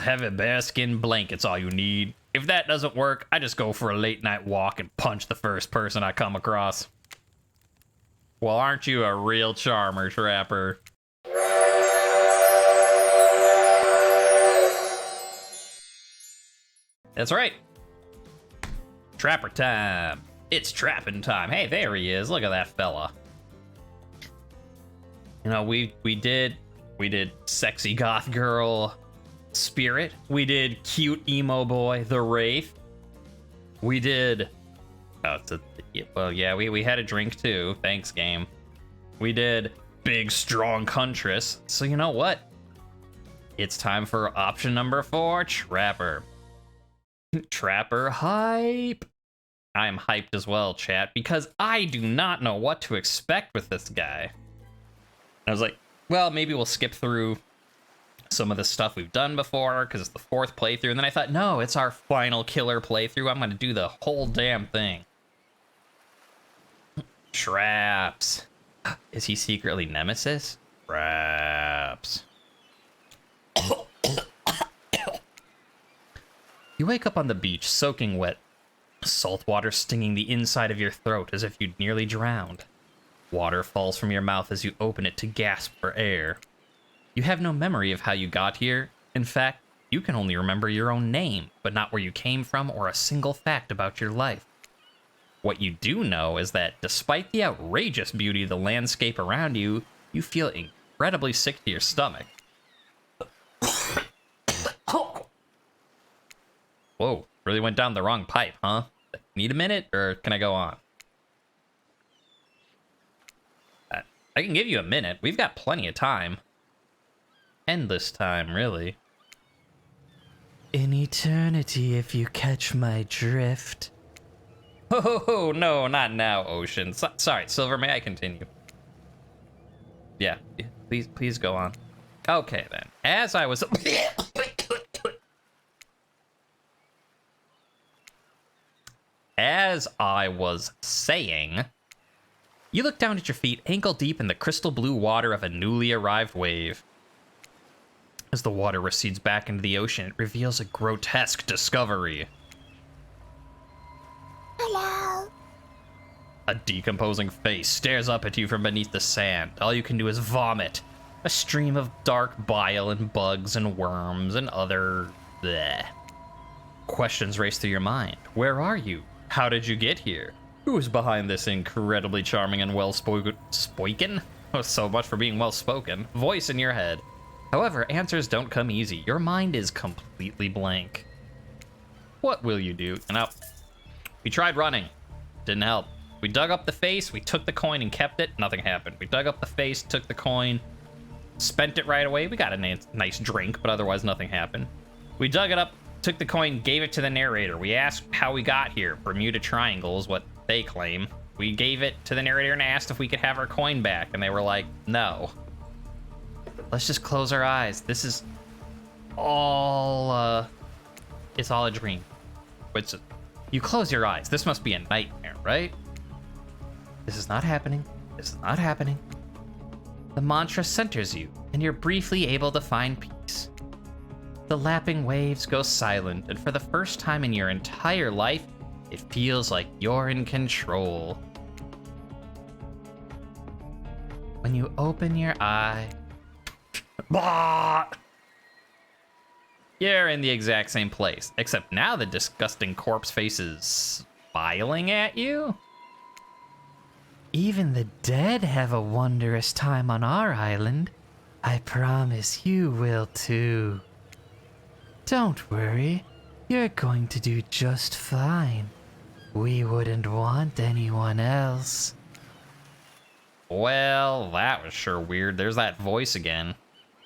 heavy bearskin blanket's all you need. If that doesn't work, I just go for a late night walk and punch the first person I come across. Well, aren't you a real charmer, Trapper? That's right. Trapper time. It's trapping time. Hey, there he is. Look at that fella. You know, we did sexy goth girl Spirit. We did cute emo boy the Wraith. We did well, yeah, we had a drink too. Thanks, game. We did big strong Huntress. So you know what? It's time for option number 4, Trapper. Trapper hype. I am hyped as well, chat, because I do not know what to expect with this guy. I was like, well, maybe we'll skip through some of the stuff we've done before because it's the 4th playthrough. And then I thought, no, it's our final killer playthrough. I'm going to do the whole damn thing. Traps. Is he secretly Nemesis? Traps. You wake up on the beach, soaking wet. Salt water stinging the inside of your throat as if you'd nearly drowned. Water falls from your mouth as you open it to gasp for air. You have no memory of how you got here. In fact, you can only remember your own name, but not where you came from or a single fact about your life. What you do know is that despite the outrageous beauty of the landscape around you, you feel incredibly sick to your stomach. Whoa, really went down the wrong pipe, huh? Need a minute, or can I go on? I can give you a minute. We've got plenty of time. Endless time, really. In eternity, if you catch my drift. Oh, no, not now, Ocean. Sorry, Silver, may I continue? Yeah, please go on. Okay, then. As I was... As I was saying, you look down at your feet, ankle deep in the crystal blue water of a newly arrived wave. As the water recedes back into the ocean, it reveals a grotesque discovery. Hello. A decomposing face stares up at you from beneath the sand. All you can do is vomit. A stream of dark bile and bugs and worms and other... bleh. Questions race through your mind. Where are you? How did you get here? Who is behind this incredibly charming and well-spoken... Oh, so much for being well-spoken. Voice in your head. However, answers don't come easy. Your mind is completely blank. What will you do? You know, we tried running. Didn't help. We dug up the face, we took the coin and kept it. Nothing happened. We dug up the face, took the coin, spent it right away. We got a nice drink, but otherwise nothing happened. We dug it up, took the coin, gave it to the narrator. We asked how we got here. Bermuda Triangle is what they claim. We gave it to the narrator and asked if we could have our coin back, and they were like, no. Let's just close our eyes. This is all, it's all a dream. You close your eyes. This must be a nightmare, right? This is not happening. This is not happening. The mantra centers you, and you're briefly able to find peace. The lapping waves go silent, and for the first time in your entire life, it feels like you're in control. When you open your eye... You're in the exact same place, except now the disgusting corpse face is smiling at you? Even the dead have a wondrous time on our island. I promise you will too. Don't worry, you're going to do just fine. We wouldn't want anyone else. Well, that was sure weird. There's that voice again.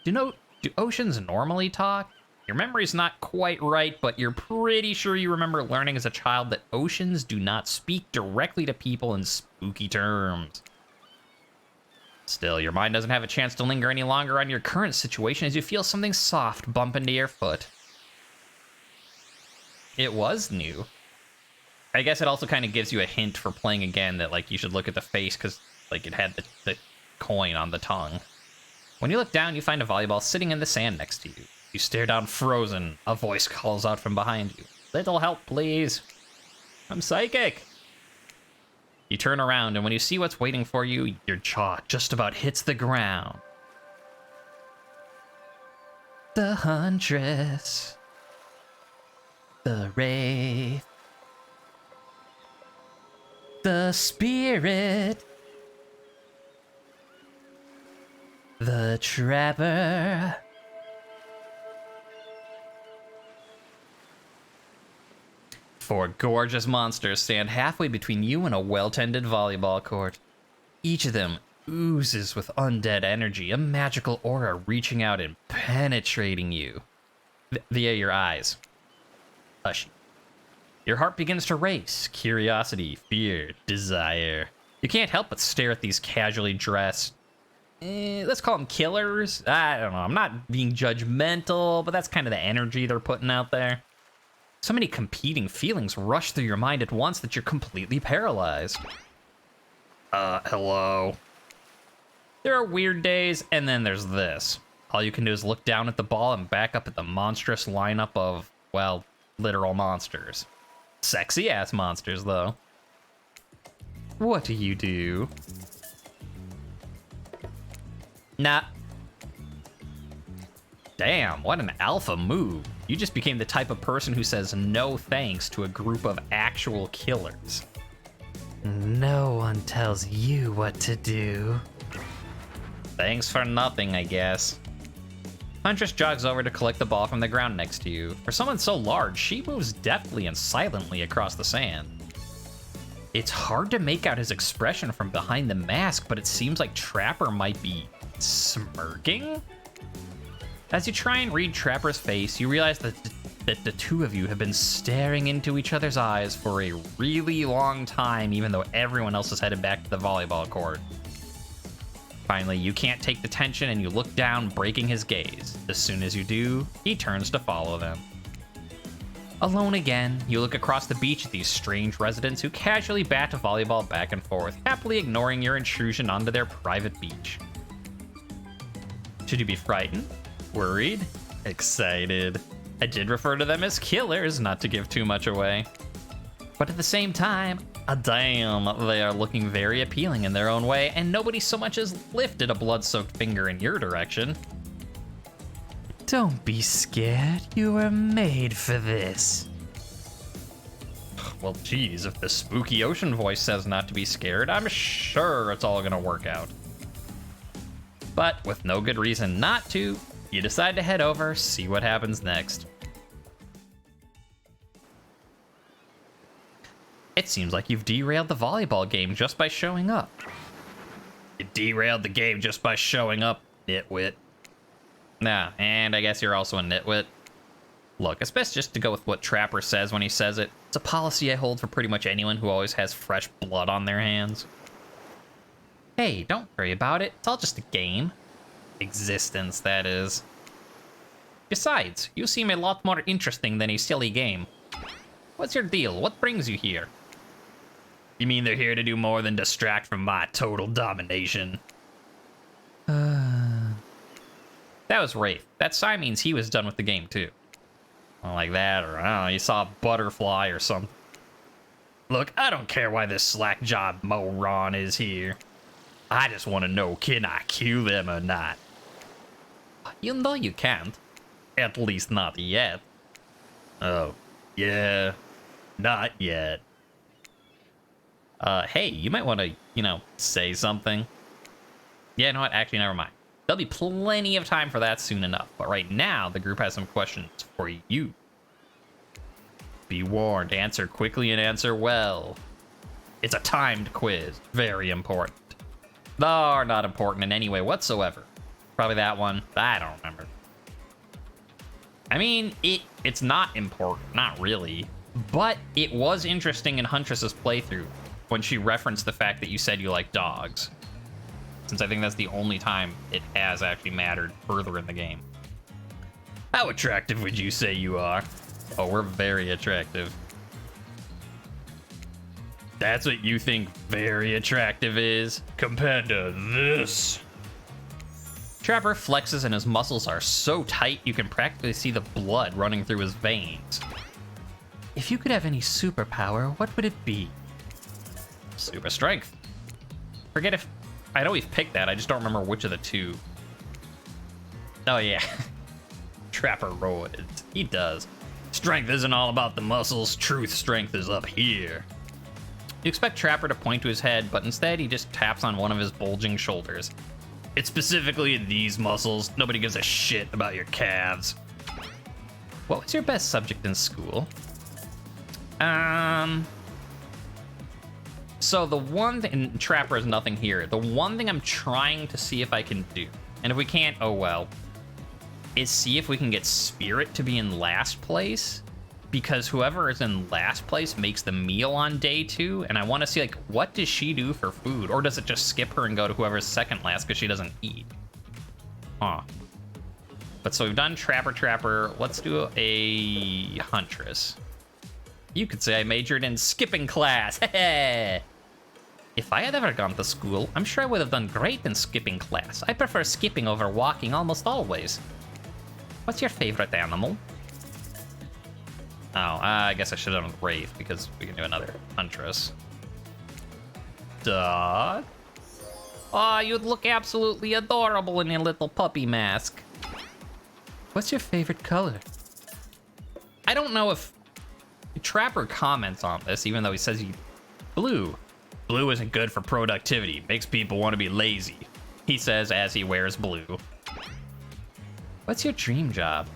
Do oceans normally talk? Your memory's not quite right, but you're pretty sure you remember learning as a child that oceans do not speak directly to people in spooky terms. Still, your mind doesn't have a chance to linger any longer on your current situation as you feel something soft bump into your foot. It was new. I guess it also kind of gives you a hint for playing again that, like, you should look at the face because, like, it had the coin on the tongue. When you look down, you find a volleyball sitting in the sand next to you. You stare down frozen. A voice calls out from behind you. Little help, please. I'm psychic. You turn around, and when you see what's waiting for you, your jaw just about hits the ground. The Huntress. The Wraith. The Spirit. The Trapper. Four gorgeous monsters stand halfway between you and a well-tended volleyball court. Each of them oozes with undead energy, a magical aura reaching out and penetrating you via your eyes. Hush. Your heart begins to race. Curiosity, fear, desire. You can't help but stare at these casually dressed, let's call them killers. I don't know. I'm not being judgmental, but that's kind of the energy they're putting out there. So many competing feelings rush through your mind at once that you're completely paralyzed. Hello. There are weird days, and then there's this. All you can do is look down at the ball and back up at the monstrous lineup of, well, literal monsters. Sexy-ass monsters, though. What do you do? Nah. Damn, what an alpha move. You just became the type of person who says no thanks to a group of actual killers. No one tells you what to do. Thanks for nothing, I guess. Huntress jogs over to collect the ball from the ground next to you. For someone so large, she moves deftly and silently across the sand. It's hard to make out his expression from behind the mask, but it seems like Trapper might be smirking? As you try and read Trapper's face, you realize that the two of you have been staring into each other's eyes for a really long time, even though everyone else is headed back to the volleyball court. Finally, you can't take the tension and you look down, breaking his gaze. As soon as you do, he turns to follow them. Alone again, you look across the beach at these strange residents who casually bat a volleyball back and forth, happily ignoring your intrusion onto their private beach. Should you be frightened? Worried? Excited? I did refer to them as killers, not to give too much away. But at the same time, damn, they are looking very appealing in their own way, and nobody so much as lifted a blood-soaked finger in your direction. Don't be scared. You were made for this. Well, geez, if the spooky ocean voice says not to be scared, I'm sure it's all gonna work out. But with no good reason not to, you decide to head over, see what happens next. It seems like you've derailed the volleyball game just by showing up. You derailed the game just by showing up, nitwit. Nah, and I guess you're also a nitwit. Look, it's best just to go with what Trapper says when he says it. It's a policy I hold for pretty much anyone who always has fresh blood on their hands. Hey, don't worry about it. It's all just a game. Existence, that is. Besides, you seem a lot more interesting than a silly game. What's your deal? What brings you here? You mean they're here to do more than distract from my total domination? That was Wraith. That sign means he was done with the game, too. Well, like that, or I don't know, you saw a butterfly or something. Look, I don't care why this slack-jawed moron is here. I just want to know, can I kill them or not? You know you can't. At least not yet. Oh, yeah. Not yet. Hey, you might want to, say something. Yeah, you know what? Actually, never mind. There'll be plenty of time for that soon enough. But right now, the group has some questions for you. Be warned, answer quickly and answer well. It's a timed quiz. Very important. Or not important in any way whatsoever. Probably that one. I don't remember. I mean, it's not important. Not really. But it was interesting in Huntress's playthrough when she referenced the fact that you said you like dogs. Since I think that's the only time it has actually mattered further in the game. How attractive would you say you are? Oh, we're very attractive. That's what you think very attractive is? Compared to this. Trapper flexes and his muscles are so tight you can practically see the blood running through his veins. If you could have any superpower, what would it be? Super strength. Forget if... I know we've picked that, I just don't remember which of the two. Oh yeah. Trapper roids. He does. Strength isn't all about the muscles, truth strength is up here. You expect Trapper to point to his head, but instead he just taps on one of his bulging shoulders. It's specifically these muscles. Nobody gives a shit about your calves. What was your best subject in school? So the one thing, and Trapper has nothing here. The one thing I'm trying to see if I can do, and if we can't, oh well, is see if we can get Spirit to be in last place, because whoever is in last place makes the meal on day 2, and I want to see, like, what does she do for food? Or does it just skip her and go to whoever's second last because she doesn't eat? Huh. But so we've done Trapper. Let's do a Huntress. You could say I majored in skipping class. If I had ever gone to school, I'm sure I would have done great in skipping class. I prefer skipping over walking almost always. What's your favorite animal? Oh, I guess I should have done Wraith because we can do another Huntress. Dog? Oh, you'd look absolutely adorable in your little puppy mask. What's your favorite color? I don't know if Trapper comments on this, even though he says blue. Blue isn't good for productivity. Makes people want to be lazy. He says as he wears blue. What's your dream job?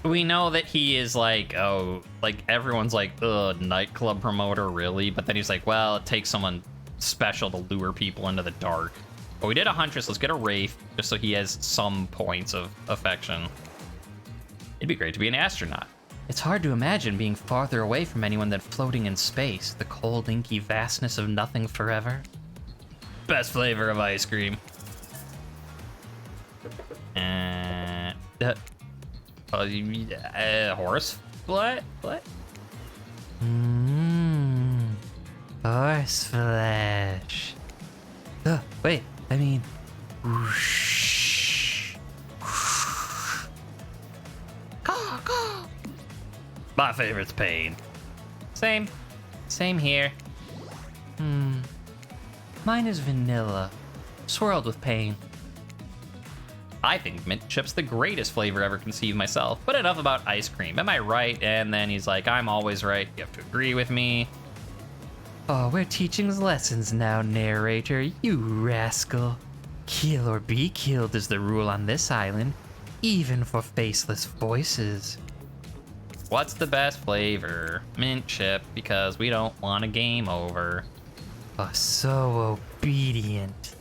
We know that he is like, oh, like everyone's like, ugh, nightclub promoter, really? But then he's like, well, it takes someone special to lure people into the dark. But we did a Huntress, let's get a Wraith, just so he has some points of affection. It'd be great to be an astronaut. It's hard to imagine being farther away from anyone than floating in space, the cold, inky vastness of nothing forever. Best flavor of ice cream. Horse? What? Horse flesh. Wait, I mean... Whoosh. My favorite's pain. Same here. Mine is vanilla, swirled with pain. I think mint chip's the greatest flavor ever conceived myself, but enough about ice cream. Am I right? And then he's like, I'm always right. You have to agree with me. Oh, we're teaching lessons now, narrator, you rascal. Kill or be killed is the rule on this island, even for faceless voices. What's the best flavor? Mint chip, because we don't want a game over. Oh, so obedient.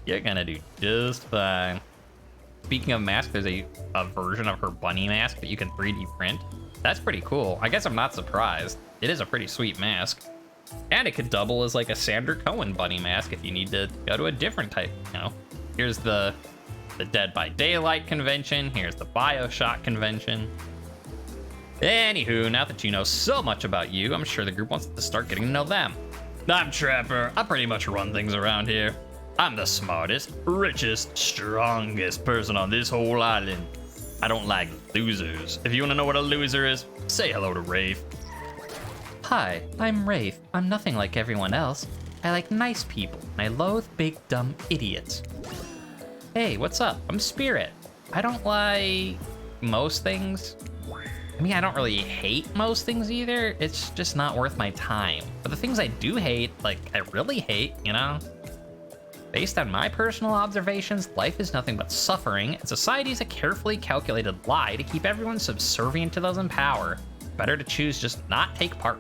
You're gonna do just fine. Speaking of masks, there's a version of her bunny mask that you can 3D print. That's pretty cool. I guess I'm not surprised. It is a pretty sweet mask. And it could double as like a Sandra Cohen bunny mask if you need to go to a different type, you know. Here's the Dead by Daylight convention. Here's the BioShock convention. Anywho, now that you know so much about you, I'm sure the group wants to start getting to know them. I'm Trapper. I pretty much run things around here. I'm the smartest, richest, strongest person on this whole island. I don't like losers. If you want to know what a loser is, say hello to Wraith. Hi, I'm Wraith. I'm nothing like everyone else. I like nice people, and I loathe big, dumb idiots. Hey, what's up? I'm Spirit. I don't like most things. I mean, I don't really hate most things either. It's just not worth my time. But the things I do hate, like, I really hate, you know? Based on my personal observations, life is nothing but suffering, and society is a carefully calculated lie to keep everyone subservient to those in power. Better to choose just not take part.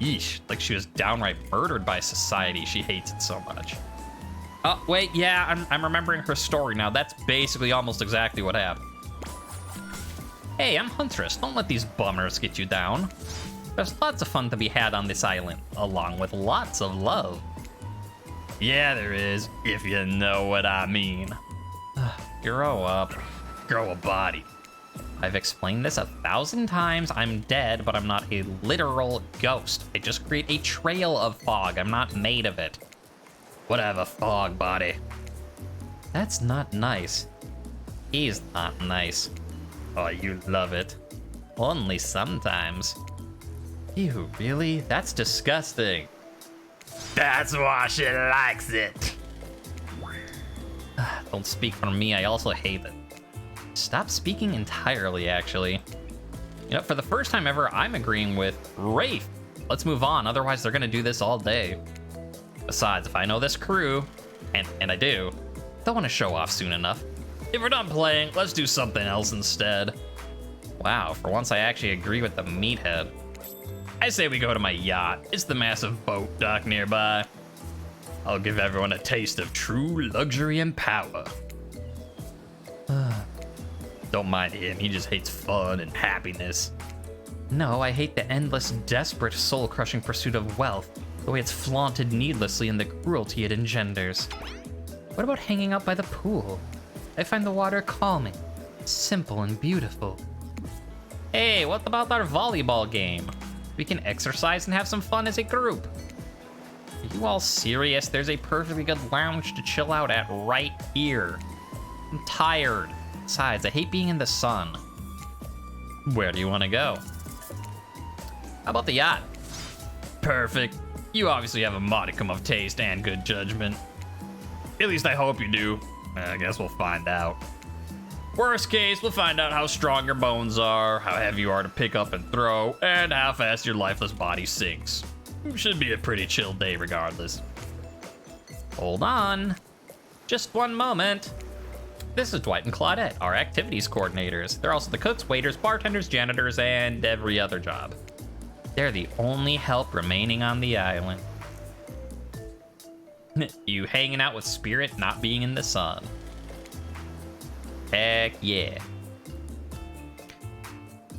Yeesh, like she was downright murdered by society. She hates it so much. Oh, wait, yeah, I'm remembering her story now. That's basically almost exactly what happened. Hey, I'm Huntress. Don't let these bummers get you down. There's lots of fun to be had on this island, along with lots of love. Yeah, there is, if you know what I mean. Grow up. Grow a body. I've explained this 1,000 times. I'm dead, but I'm not a literal ghost. I just create a trail of fog. I'm not made of it. Whatever, fog body. That's not nice. He's not nice. Oh, you love it. Only sometimes. Ew, really? That's disgusting. That's why she likes it. Don't speak for me, I also hate it. Stop speaking entirely, actually. You know, for the first time ever, I'm agreeing with Rafe. Let's move on, otherwise they're gonna do this all day. Besides, if I know this crew, and I do, they'll want to show off soon enough. If we're done playing, let's do something else instead. Wow, for once I actually agree with the meathead. I say we go to my yacht. It's the massive boat dock nearby. I'll give everyone a taste of true luxury and power. Don't mind him, he just hates fun and happiness. No, I hate the endless, desperate, soul-crushing pursuit of wealth, the way it's flaunted needlessly and the cruelty it engenders. What about hanging out by the pool? I find the water calming, simple and beautiful. Hey, what about our volleyball game? We can exercise and have some fun as a group. Are you all serious? There's a perfectly good lounge to chill out at right here. I'm tired. Besides, I hate being in the sun. Where do you want to go? How about the yacht? Perfect. You obviously have a modicum of taste and good judgment. At least I hope you do. I guess we'll find out. Worst case, we'll find out how strong your bones are, how heavy you are to pick up and throw, and how fast your lifeless body sinks. Should be a pretty chill day regardless. Hold on. Just one moment. This is Dwight and Claudette, our activities coordinators. They're also the cooks, waiters, bartenders, janitors, and every other job. They're the only help remaining on the island. You hanging out with Spirit, not being in the sun. Heck yeah.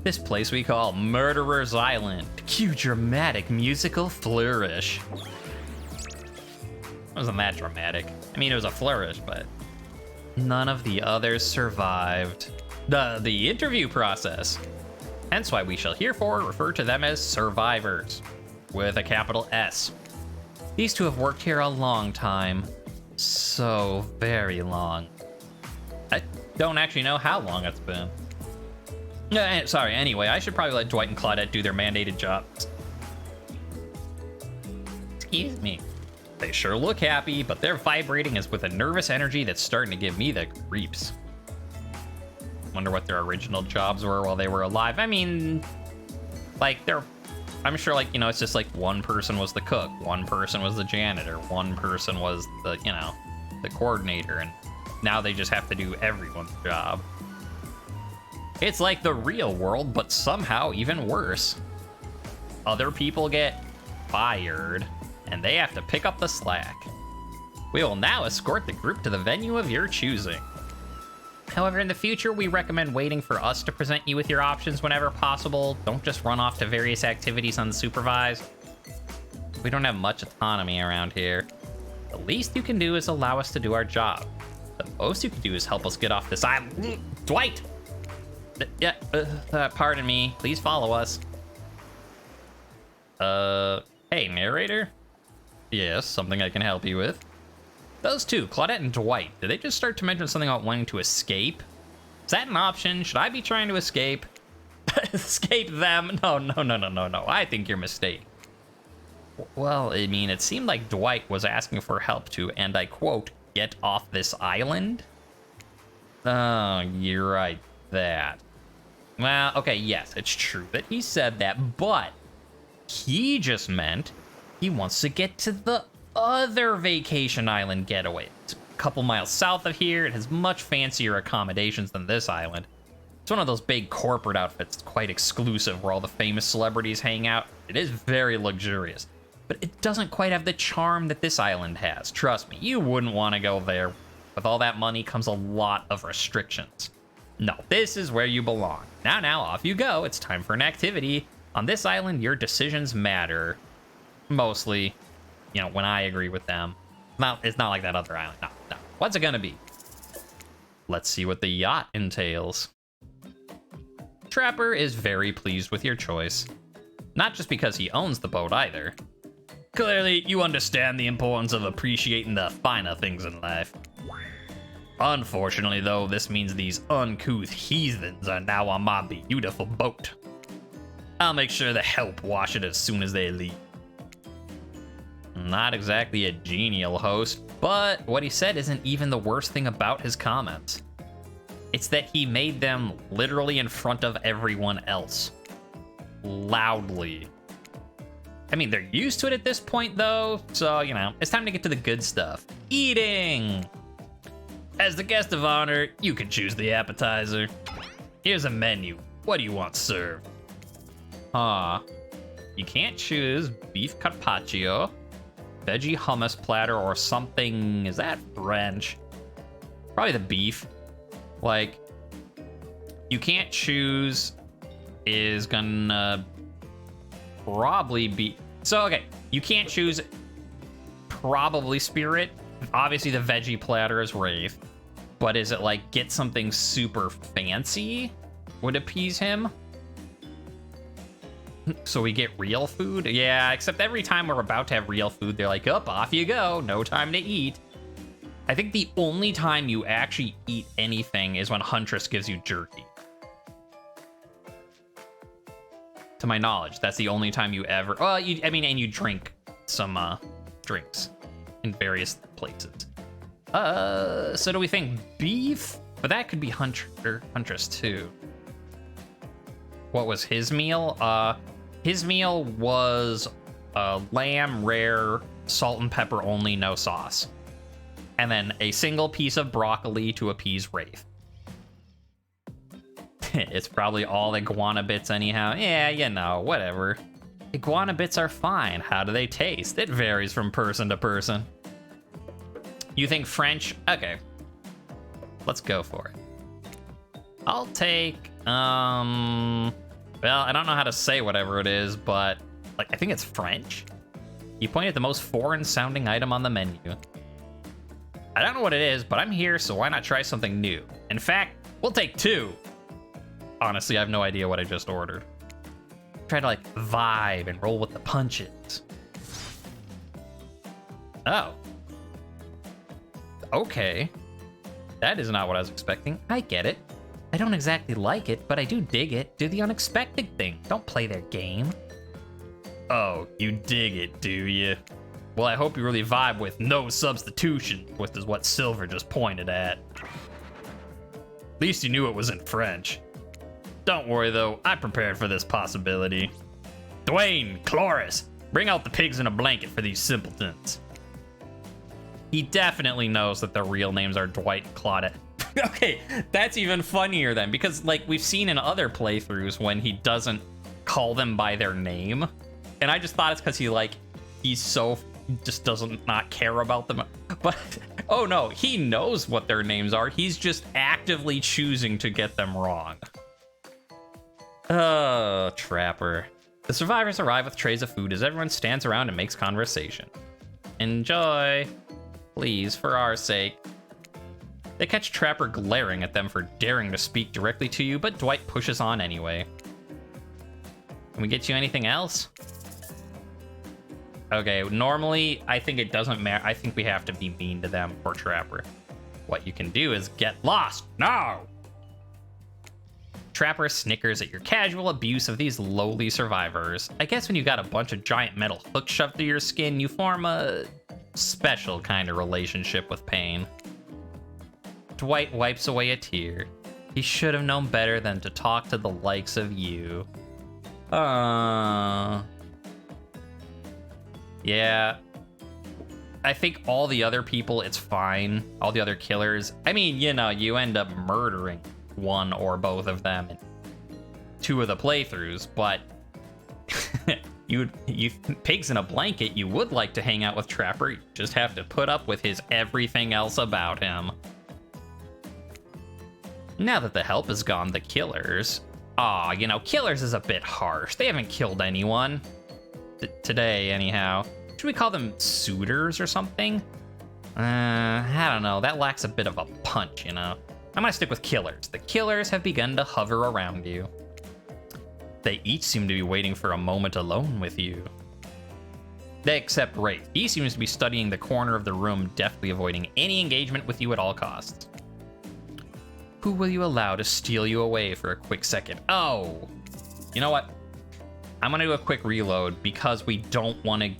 This place we call Murderer's Island. Cue dramatic musical flourish. It wasn't that dramatic. I mean, it was a flourish, but none of the others survived the interview process. Hence why we shall herefore refer to them as survivors, with a capital S. These two have worked here a long time. So very long. I don't actually know how long it's been. Sorry, anyway, I should probably let Dwight and Claudette do their mandated jobs. Excuse me. They sure look happy, but they're vibrating as with a nervous energy that's starting to give me the creeps. Wonder what their original jobs were while they were alive. I mean, like, I'm sure, like, you know, it's just like one person was the cook, one person was the janitor, one person was the, you know, the coordinator, and now they just have to do everyone's job. It's like the real world, but somehow even worse. Other people get fired, and they have to pick up the slack. We will now escort the group to the venue of your choosing. However, in the future, we recommend waiting for us to present you with your options whenever possible. Don't just run off to various activities unsupervised. We don't have much autonomy around here. The least you can do is allow us to do our job. The most you can do is help us get off this island. Dwight! Pardon me. Please follow us. Hey, narrator? Yes, something I can help you with. Those two, Claudette and Dwight, did they just start to mention something about wanting to escape? Is that an option? Should I be trying to escape? Escape them? No. I think you're mistaken. Well, I mean, it seemed like Dwight was asking for help to, and I quote, get off this island? Oh, you're right, that. Well, okay, yes, it's true that he said that, but he just meant he wants to get to the other vacation island getaway. It's a couple miles south of here. It has much fancier accommodations than this island. It's one of those big corporate outfits, quite exclusive, where all the famous celebrities hang out. It is very luxurious, but it doesn't quite have the charm that this island has. Trust me, you wouldn't want to go there. With all that money comes a lot of restrictions. No, this is where you belong. Now, off you go. It's time for an activity. On this island, your decisions matter. Mostly, you know, when I agree with them. It's not like that other island. No. What's it gonna be? Let's see what the yacht entails. Trapper is very pleased with your choice. Not just because he owns the boat either. Clearly, you understand the importance of appreciating the finer things in life. Unfortunately, though, this means these uncouth heathens are now on my beautiful boat. I'll make sure to help wash it as soon as they leave. Not exactly a genial host, but what he said isn't even the worst thing about his comments. It's that he made them literally in front of everyone else. Loudly. I mean, they're used to it at this point, though, so, you know, it's time to get to the good stuff. Eating! As the guest of honor, you can choose the appetizer. Here's a menu. What do you want served? You can't choose beef carpaccio, veggie hummus platter, or something. Is that French? Probably the beef. Like, you can't choose is gonna probably be... So, okay, you can't choose probably spirit. Obviously, the veggie platter is Wraith. But is it like get something super fancy would appease him? So we get real food? Yeah, except every time we're about to have real food, they're like, up, off you go, no time to eat. I think the only time you actually eat anything is when Huntress gives you jerky. To my knowledge, that's the only time you ever... Well, and you drink some drinks in various places. So do we think beef? But that could be Huntress too. What was his meal? His meal was lamb, rare, salt and pepper only, no sauce. And then a single piece of broccoli to appease Wraith. It's probably all iguana bits anyhow. Yeah, you know, whatever. Iguana bits are fine. How do they taste? It varies from person to person. You think French? Okay. Let's go for it. I'll take, well, I don't know how to say whatever it is, but, like, I think it's French. You point at the most foreign-sounding item on the menu. I don't know what it is, but I'm here, so why not try something new? In fact, we'll take two. Honestly, I have no idea what I just ordered. Try to, like, vibe and roll with the punches. Oh. Okay. That is not what I was expecting. I get it. I don't exactly like it, but I do dig it. Do the unexpected thing. Don't play their game. Oh, you dig it, do you? Well, I hope you really vibe with no substitution, which is what Silver just pointed at. At least you knew it was in French. Don't worry, though. I prepared for this possibility. Dwayne, Cloris, bring out the pigs in a blanket for these simpletons. He definitely knows that their real names are Dwight and Claudette. Okay, that's even funnier then, because, like, we've seen in other playthroughs when he doesn't call them by their name. And I just thought it's because he's so... just doesn't not care about them. But, oh no, he knows what their names are. He's just actively choosing to get them wrong. Oh, Trapper. The survivors arrive with trays of food as everyone stands around and makes conversation. Enjoy. Please, for our sake. They catch Trapper glaring at them for daring to speak directly to you, but Dwight pushes on anyway. Can we get you anything else? Okay, normally, I think it doesn't matter. I think we have to be mean to them for Trapper. What you can do is get lost now! Trapper snickers at your casual abuse of these lowly survivors. I guess when you got a bunch of giant metal hooks shoved through your skin, you form a special kind of relationship with pain. Dwight wipes away a tear. He should have known better than to talk to the likes of you. Yeah. I think all the other people, it's fine. All the other killers. I mean, you know, you end up murdering one or both of them in 2 of the playthroughs, but you pigs in a blanket, you would like to hang out with Trapper. You just have to put up with his everything else about him. Now that the help is gone, the killers... Aw, you know, killers is a bit harsh. They haven't killed anyone. Today, anyhow. Should we call them suitors or something? I don't know. That lacks a bit of a punch, you know? I'm gonna stick with killers. The killers have begun to hover around you. They each seem to be waiting for a moment alone with you. Except Wraith. He seems to be studying the corner of the room, deftly avoiding any engagement with you at all costs. Who will you allow to steal you away for a quick second? Oh, you know what? I'm gonna do a quick reload because we don't want to.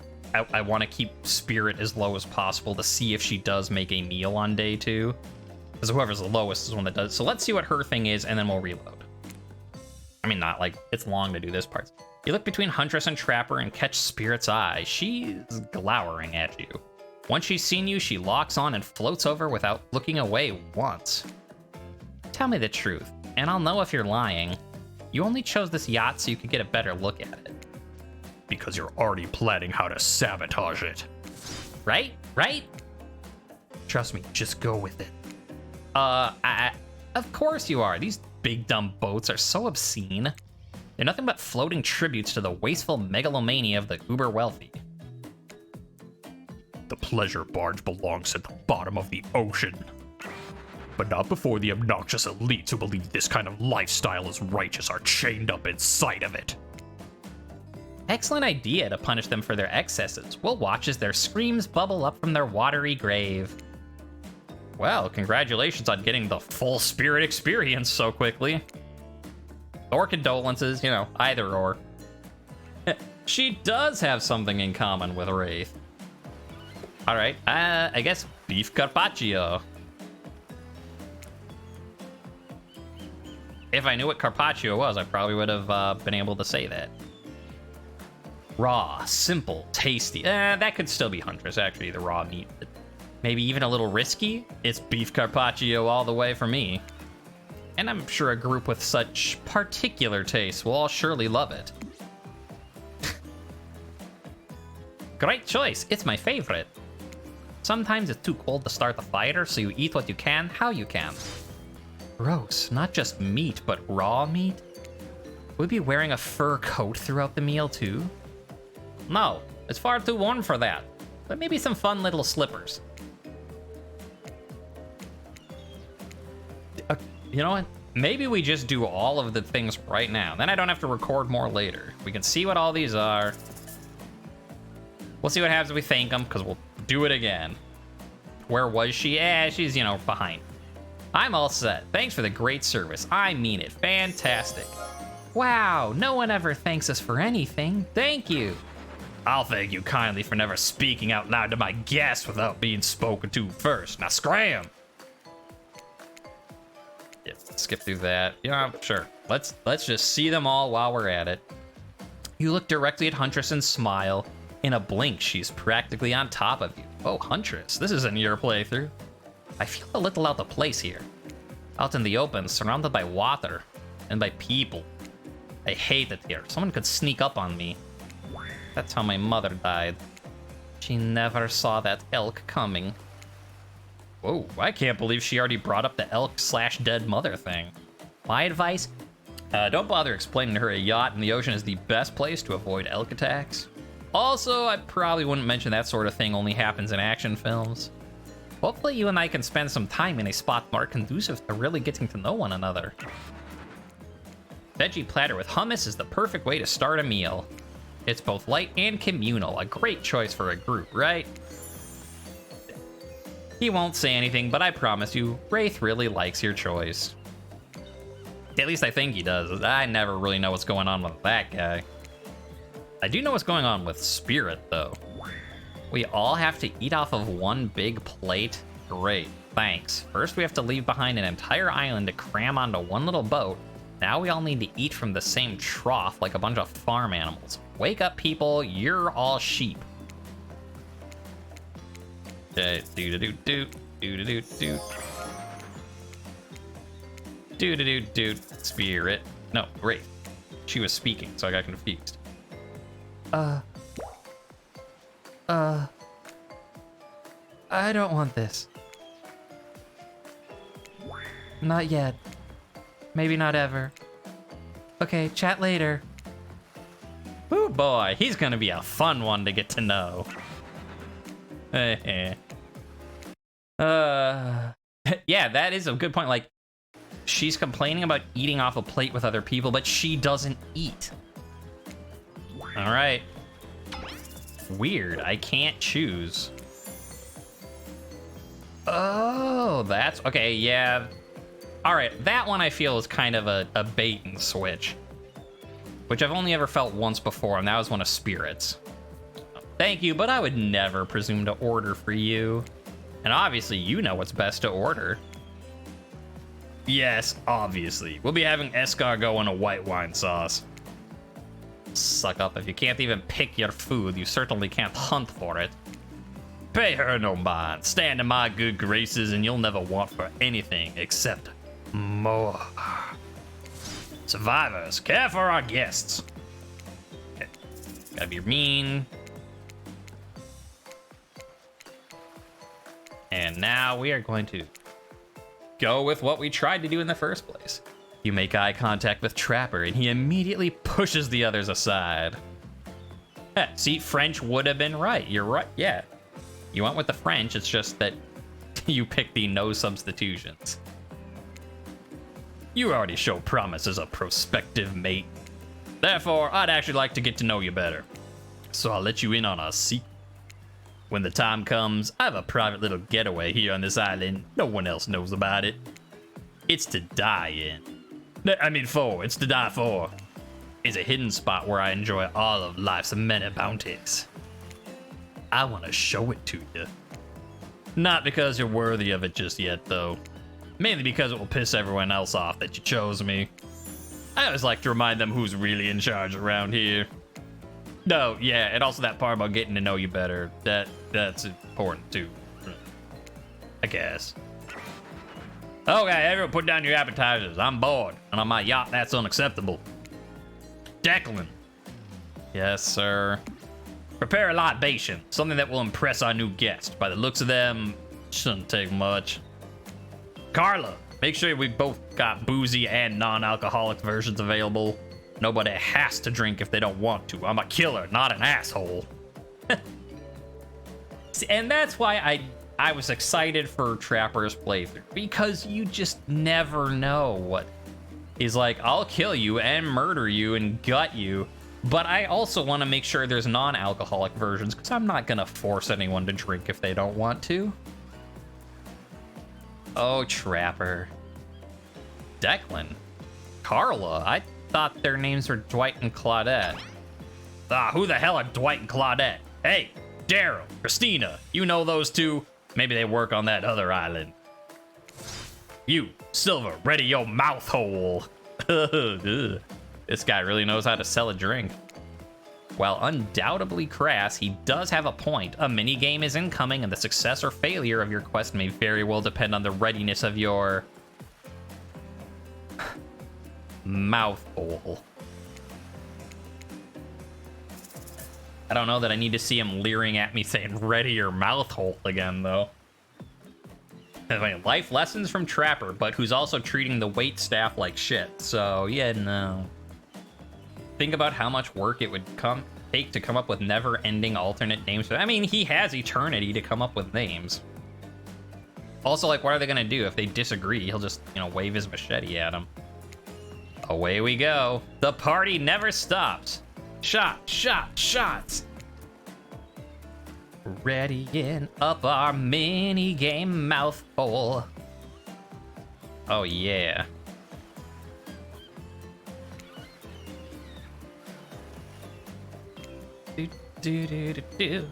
I want to keep Spirit as low as possible to see if she does make a meal on day 2. Because whoever's the lowest is the one that does. So let's see what her thing is, and then we'll reload. I mean, not like it's long to do this part. You look between Huntress and Trapper and catch Spirit's eye. She's glowering at you. Once she's seen you, she locks on and floats over without looking away once. Tell me the truth, and I'll know if you're lying. You only chose this yacht so you could get a better look at it. Because you're already planning how to sabotage it. Right? Right? Trust me, just go with it. Of course you are. These big dumb boats are so obscene. They're nothing but floating tributes to the wasteful megalomania of the uber wealthy. The pleasure barge belongs at the bottom of the ocean. But not before the obnoxious elites who believe this kind of lifestyle is righteous are chained up inside of it. Excellent idea to punish them for their excesses. We'll watch as their screams bubble up from their watery grave. Well, congratulations on getting the full Spirit experience so quickly. Or condolences, you know, either or. She does have something in common with Wraith. Alright, I guess beef carpaccio. If I knew what carpaccio was, I probably would have been able to say that. Raw, simple, tasty. That could still be Huntress, actually, the raw meat. But maybe even a little risky? It's beef carpaccio all the way for me. And I'm sure a group with such particular tastes will all surely love it. Great choice, it's my favorite. Sometimes it's too cold to start the fire, so you eat what you can, how you can. Gross, not just meat, but raw meat? Would we be wearing a fur coat throughout the meal too? No, it's far too warm for that, but maybe some fun little slippers. You know what? Maybe we just do all of the things right now. Then I don't have to record more later. We can see what all these are. We'll see what happens if we thank them, because we'll do it again. Where was she? She's, you know, behind. I'm all set. Thanks for the great service. I mean it. Fantastic. Wow, no one ever thanks us for anything. Thank you. I'll thank you kindly for never speaking out loud to my guests without being spoken to first. Now scram! Yeah, skip through that. Yeah, sure. Let's just see them all while we're at it. You look directly at Huntress and smile. In a blink, she's practically on top of you. Oh, Huntress, this isn't your playthrough. I feel a little out of place here. Out in the open, surrounded by water and by people. I hate it here. Someone could sneak up on me. That's how my mother died. She never saw that elk coming. Whoa, I can't believe she already brought up the elk/dead mother thing. My advice? Don't bother explaining to her a yacht in the ocean is the best place to avoid elk attacks. Also, I probably wouldn't mention that sort of thing only happens in action films. Hopefully you and I can spend some time in a spot more conducive to really getting to know one another. Veggie platter with hummus is the perfect way to start a meal. It's both light and communal, a great choice for a group, right? He won't say anything, but I promise you, Wraith really likes your choice. At least I think he does. I never really know what's going on with that guy. I do know what's going on with Spirit, though. We all have to eat off of one big plate? Great, thanks. First we have to leave behind an entire island to cram onto one little boat. Now we all need to eat from the same trough like a bunch of farm animals. Wake up, people, you're all sheep. Do-do-do-do, do-do-do-do. Do-do-do-do, Spirit. No, Wraith. She was speaking, so I got confused. I don't want this. Not yet. Maybe not ever. Okay, chat later. Ooh boy, he's gonna be a fun one to get to know. Yeah, that is a good point. Like, she's complaining about eating off a plate with other people, but she doesn't eat. All right. Weird, I can't choose. Oh, that's... Okay, yeah. Alright, that one I feel is kind of a bait and switch. Which I've only ever felt once before, and that was one of spirits. Thank you, but I would never presume to order for you. And obviously, you know what's best to order. Yes, obviously. We'll be having escargot and a white wine sauce. Suck up, if you can't even pick your food, you certainly can't hunt for it. Pay her no mind. Stand in my good graces and you'll never want for anything except more. Survivors, care for our guests. Okay. Gotta be mean. And now we are going to go with what we tried to do in the first place. You make eye contact with Trapper and he immediately pushes the others aside. See, French would have been right. You're right, yeah. You went with the French, it's just that you picked the no substitutions. You already show promise as a prospective mate. Therefore, I'd actually like to get to know you better. So I'll let you in on a secret. When the time comes, I have a private little getaway here on this island. No one else knows about it. It's to die in. It's to die for. It's a hidden spot where I enjoy all of life's many bounties. I want to show it to you. Not because you're worthy of it just yet, though. Mainly because it will piss everyone else off that you chose me. I always like to remind them who's really in charge around here. No, yeah, and also that part about getting to know you better. That's important too, I guess. Okay, everyone put down your appetizers. I'm bored, and on my yacht, that's unacceptable. Declan. Yes, sir. Prepare a libation, something that will impress our new guest. By the looks of them, shouldn't take much. Carla, make sure we both got boozy and non-alcoholic versions available. Nobody has to drink if they don't want to. I'm a killer, not an asshole. And that's why I was excited for Trapper's playthrough, because you just never know what is like. I'll kill you and murder you and gut you, but I also want to make sure there's non-alcoholic versions, because I'm not gonna force anyone to drink if they don't want to. Oh, Trapper. Declan. Carla. I thought their names were Dwight and Claudette. Ah, who the hell are Dwight and Claudette? Hey, Daryl, Christina, you know those two? Maybe they work on that other island. You, Silver, ready your mouth hole. This guy really knows how to sell a drink. While undoubtedly crass, he does have a point. A minigame is incoming, and the success or failure of your quest may very well depend on the readiness of your mouth hole. I don't know that I need to see him leering at me saying, ready your mouth hole again, though. Anyway, life lessons from Trapper, but who's also treating the wait staff like shit. So, yeah, no. Think about how much work it would take to come up with never-ending alternate names. I mean, he has eternity to come up with names. Also, like, what are they gonna do? If they disagree, he'll just, wave his machete at them. Away we go. The party never stops. Shot, shot, shots. Readying up our mini-game mouthful. Oh, yeah. Do.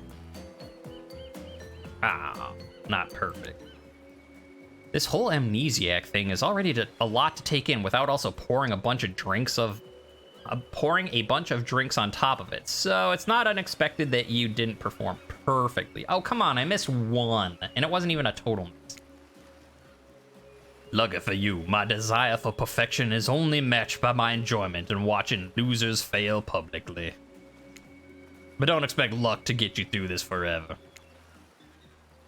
Ah, not perfect. This whole amnesiac thing is already a lot to take in without also pouring a bunch of drinks on top of it. So it's not unexpected that you didn't perform perfectly. Oh, come on, I missed one, and it wasn't even a total miss. Lucky for you, my desire for perfection is only matched by my enjoyment in watching losers fail publicly. But don't expect luck to get you through this forever.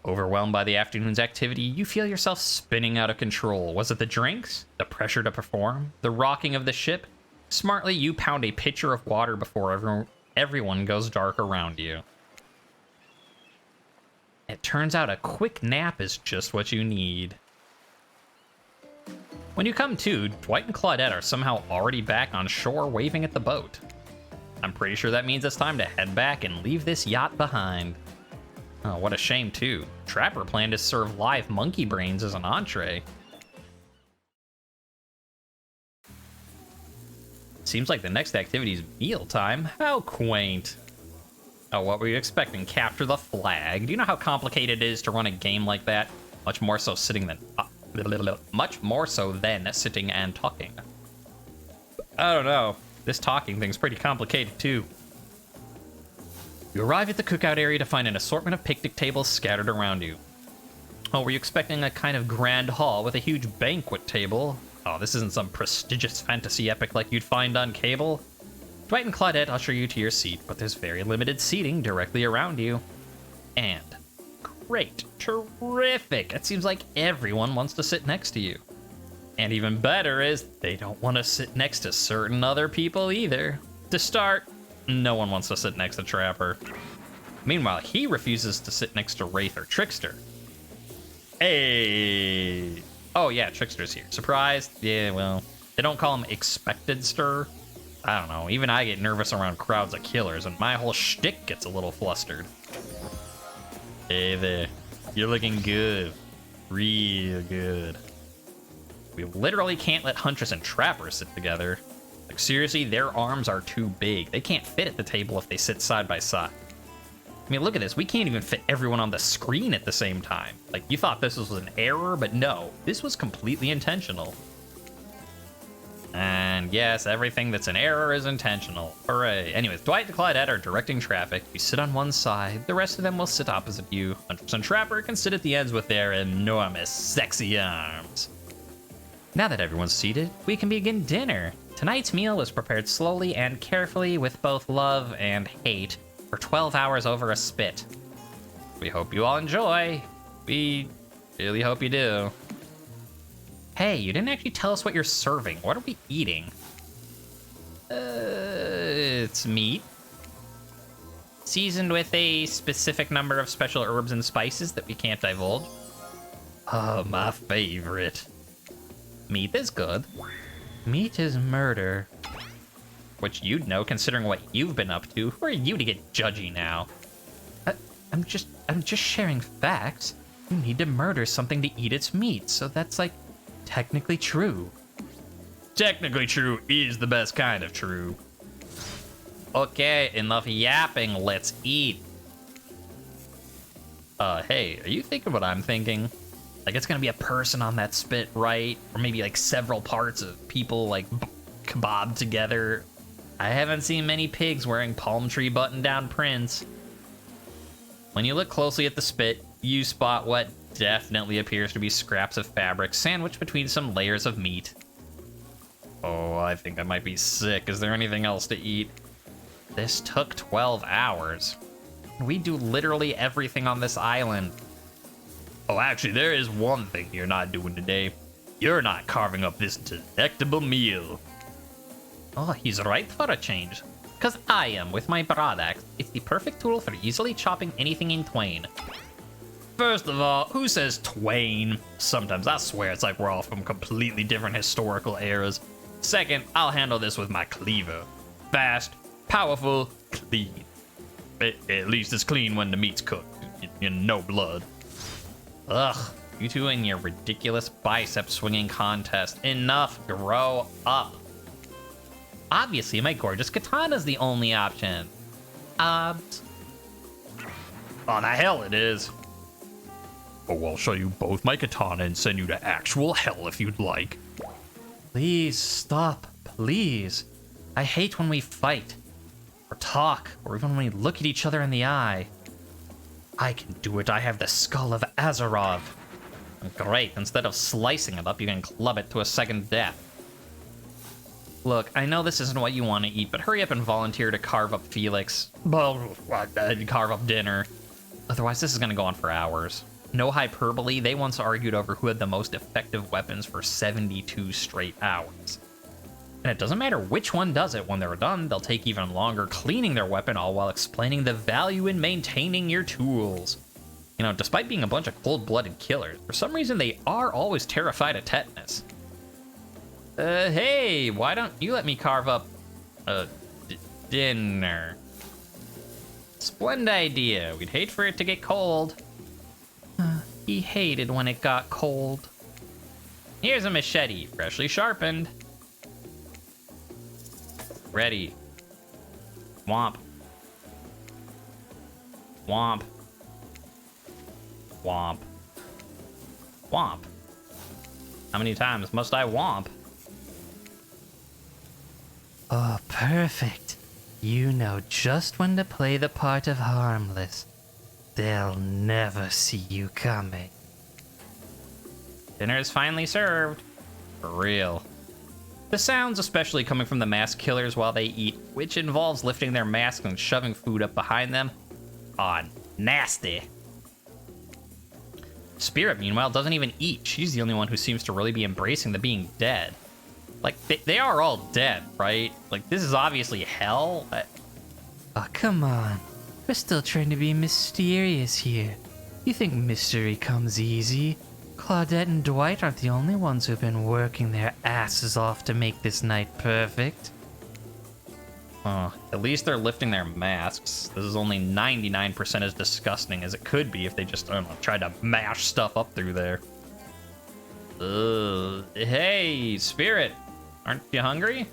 Overwhelmed by the afternoon's activity, you feel yourself spinning out of control. Was it the drinks? The pressure to perform? The rocking of the ship? Smartly, you pound a pitcher of water before everyone goes dark around you. It turns out a quick nap is just what you need. When you come to, Dwight and Claudette are somehow already back on shore waving at the boat. I'm pretty sure that means it's time to head back and leave this yacht behind. Oh, what a shame, too. Trapper planned to serve live monkey brains as an entree. Seems like the next activity's mealtime. How quaint. Oh, what were you expecting? Capture the flag? Do you know how complicated it is to run a game like that? Much more so much more so than sitting and talking. I don't know. This talking thing's pretty complicated, too. You arrive at the cookout area to find an assortment of picnic tables scattered around you. Oh, were you expecting a kind of grand hall with a huge banquet table? Oh, this isn't some prestigious fantasy epic like you'd find on cable. Dwight and Claudette usher you to your seat, but there's very limited seating directly around you. And great, terrific. It seems like everyone wants to sit next to you. And even better is they don't want to sit next to certain other people either. To start, no one wants to sit next to Trapper. Meanwhile, he refuses to sit next to Wraith or Trickster. Hey! Oh yeah, Trickster's here. Surprised? Yeah, well, they don't call him Expected Stir. I don't know, even I get nervous around crowds of killers, and my whole shtick gets a little flustered. Hey there. You're looking good. Real good. We literally can't let Huntress and Trapper sit together. Like, seriously, their arms are too big. They can't fit at the table if they sit side by side. I mean, look at this. We can't even fit everyone on the screen at the same time. Like, you thought this was an error, but no. This was completely intentional. And yes, everything that's an error is intentional. Hooray. Anyways, Dwight and Claudette are directing traffic. You sit on one side. The rest of them will sit opposite you. Huntress and Trapper can sit at the ends with their enormous, sexy arms. Now that everyone's seated, we can begin dinner. Tonight's meal was prepared slowly and carefully with both love and hate for 12 hours over a spit. We hope you all enjoy. We really hope you do. Hey, you didn't actually tell us what you're serving. What are we eating? It's meat. Seasoned with a specific number of special herbs and spices that we can't divulge. Oh, my favorite. Meat is good. Meat is murder. Which you'd know, considering what you've been up to. Who are you to get judgy now? I'm just sharing facts. You need to murder something to eat its meat, so that's like technically true. Technically true is the best kind of true. Okay, enough yapping, let's eat. Hey, are you thinking what I'm thinking? Like, it's gonna be a person on that spit, right? Or maybe like several parts of people like kebab together. I haven't seen many pigs wearing palm tree button-down prints. When you look closely at the spit, you spot what definitely appears to be scraps of fabric sandwiched between some layers of meat. Oh, I think I might be sick. Is there anything else to eat? This took 12 hours. We do literally everything on this island. Oh, actually, there is one thing you're not doing today. You're not carving up this delectable meal. Oh, he's right for a change. Because I am with my broadaxe. It's the perfect tool for easily chopping anything in twain. First of all, who says twain? Sometimes I swear it's like we're all from completely different historical eras. Second, I'll handle this with my cleaver. Fast, powerful, clean. At least it's clean when the meat's cooked. No blood. Ugh, you two and your ridiculous bicep swinging contest. Enough, grow up. Obviously, my gorgeous katana's the only option. Obs. Oh, the hell it is. Oh, I'll show you both my katana and send you to actual hell if you'd like. Please stop, please. I hate when we fight, or talk, or even when we look at each other in the eye. I can do it. I have the skull of Azarov. Great. Instead of slicing it up, you can club it to a second death. Look, I know this isn't what you want to eat, but hurry up and volunteer to carve up Felix. Well, carve up dinner. Otherwise, this is going to go on for hours. No hyperbole, they once argued over who had the most effective weapons for 72 straight hours. And it doesn't matter which one does it, when they're done, they'll take even longer cleaning their weapon, all while explaining the value in maintaining your tools. You know, despite being a bunch of cold-blooded killers, for some reason they are always terrified of tetanus. Hey, why don't you let me carve up, dinner. Splendid idea. We'd hate for it to get cold. He hated when it got cold. Here's a machete, freshly sharpened. Ready. Womp. Womp. Womp. Womp. How many times must I womp? Oh, perfect. You know just when to play the part of harmless. They'll never see you coming. Dinner is finally served. For real. The sounds, especially coming from the mask killers while they eat, which involves lifting their masks and shoving food up behind them, are nasty. Spirit, meanwhile, doesn't even eat. She's the only one who seems to really be embracing the being dead. Like, they are all dead, right? Like, this is obviously hell. Oh, come on. We're still trying to be mysterious here. You think mystery comes easy? Claudette and Dwight aren't the only ones who've been working their asses off to make this night perfect. At least they're lifting their masks. This is only 99% as disgusting as it could be if they just, I don't know, tried to mash stuff up through there. Ugh. Hey, Spirit. Aren't you hungry?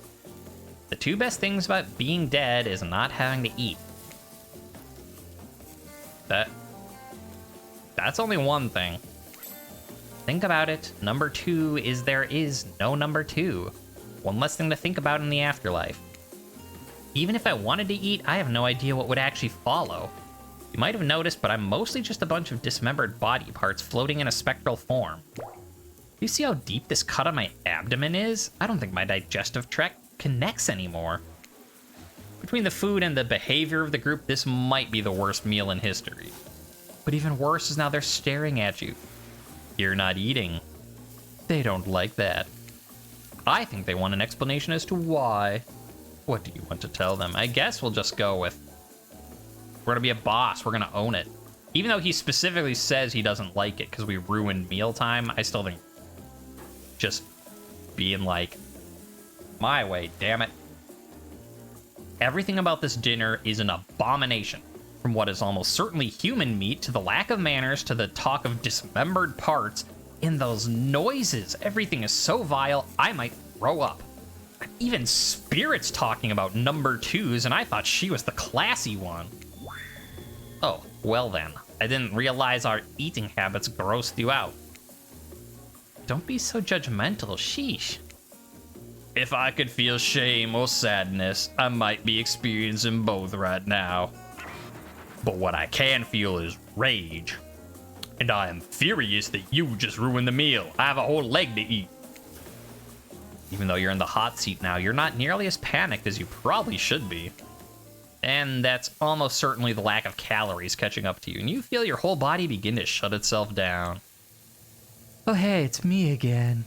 The two best things about being dead is not having to eat. That's only one thing. Think about it. Number two is there is no number two. One less thing to think about in the afterlife. Even if I wanted to eat, I have no idea what would actually follow. You might have noticed, but I'm mostly just a bunch of dismembered body parts floating in a spectral form. You see how deep this cut on my abdomen is? I don't think my digestive tract connects anymore. Between the food and the behavior of the group, this might be the worst meal in history. But even worse is now they're staring at you. You're not eating. They don't like that. I think they want an explanation as to why. What do you want to tell them? I guess we'll just go with, we're gonna be a boss, we're gonna own it. Even though he specifically says he doesn't like it because we ruined mealtime, I still think just being like, my way, damn it. Everything about this dinner is an abomination. From what is almost certainly human meat, to the lack of manners, to the talk of dismembered parts, in those noises, everything is so vile, I might throw up. Even Spirit's talking about number twos, and I thought she was the classy one. Oh, well then. I didn't realize our eating habits grossed you out. Don't be so judgmental, sheesh. If I could feel shame or sadness, I might be experiencing both right now. But what I can feel is rage. And I am furious that you just ruined the meal. I have a whole leg to eat. Even though you're in the hot seat now, you're not nearly as panicked as you probably should be. And that's almost certainly the lack of calories catching up to you, and you feel your whole body begin to shut itself down. Oh hey, it's me again.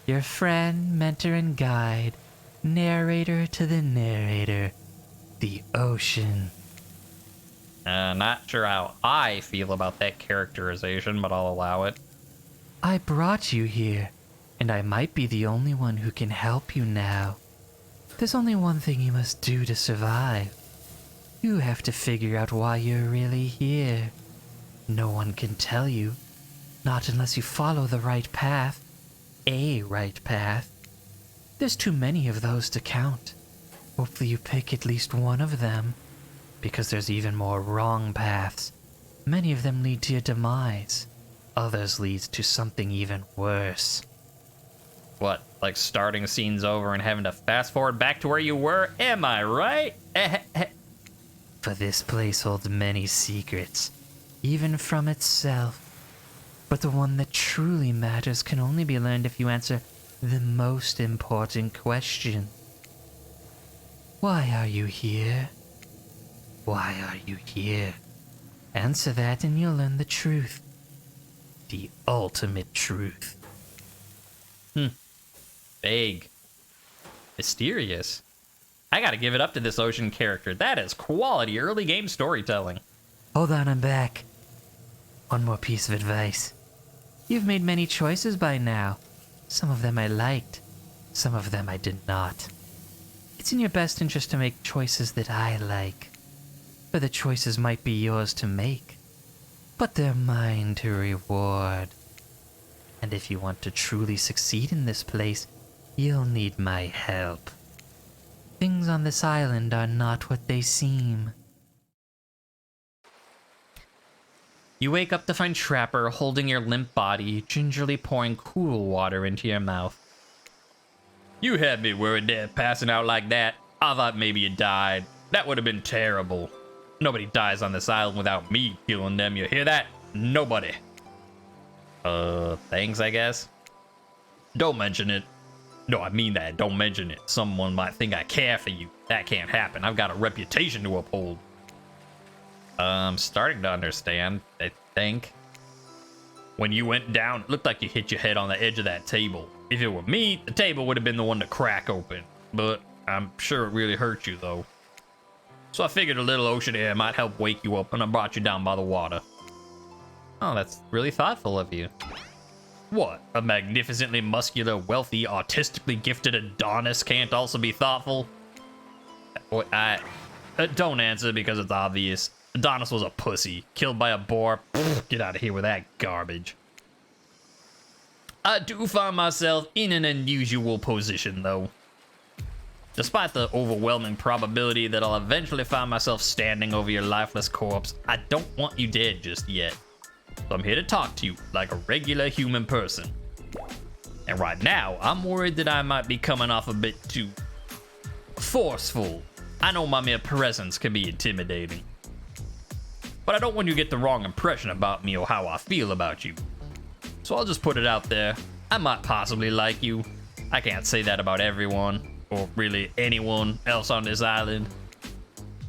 Your friend, mentor, and guide. Narrator to the narrator. The ocean. Not sure how I feel about that characterization, but I'll allow it. I brought you here, and I might be the only one who can help you now. There's only one thing you must do to survive. You have to figure out why you're really here. No one can tell you. Not unless you follow the right path. A right path. There's too many of those to count. Hopefully you pick at least one of them. Because there's even more wrong paths. Many of them lead to your demise. Others lead to something even worse. What, like starting scenes over and having to fast forward back to where you were? Am I right? For this place holds many secrets, even from itself. But the one that truly matters can only be learned if you answer the most important question. Why are you here? Why are you here? Answer that and you'll learn the truth. The ultimate truth. Vague. Mysterious. I gotta give it up to this ocean character. That is quality early game storytelling. Hold on, I'm back. One more piece of advice. You've made many choices by now. Some of them I liked. Some of them I did not. It's It's in your best interest to make choices that I like. For the choices might be yours to make, but they're mine to reward. And if you want to truly succeed in this place, you'll need my help. Things on this island are not what they seem. You wake up to find Trapper holding your limp body, gingerly pouring cool water into your mouth. You had me worried there, passing out like that. I thought maybe you died. That would have been terrible. Nobody dies on this island without me killing them, you hear that? Nobody. Thanks, I guess? Don't mention it. No, I mean that. Don't mention it. Someone might think I care for you. That can't happen. I've got a reputation to uphold. I'm starting to understand, I think. When you went down, it looked like you hit your head on the edge of that table. If it were me, the table would have been the one to crack open. But I'm sure it really hurt you, though. So I figured a little ocean air might help wake you up, and I brought you down by the water. Oh, that's really thoughtful of you. What? A magnificently muscular, wealthy, artistically gifted Adonis can't also be thoughtful? Don't answer because it's obvious. Adonis was a pussy, killed by a boar. Pfft, get out of here with that garbage. I do find myself in an unusual position, though. Despite the overwhelming probability that I'll eventually find myself standing over your lifeless corpse, I don't want you dead just yet. So I'm here to talk to you like a regular human person. And right now, I'm worried that I might be coming off a bit too forceful. I know my mere presence can be intimidating. But I don't want you to get the wrong impression about me or how I feel about you. So I'll just put it out there. I might possibly like you. I can't say that about everyone, or really anyone else on this island.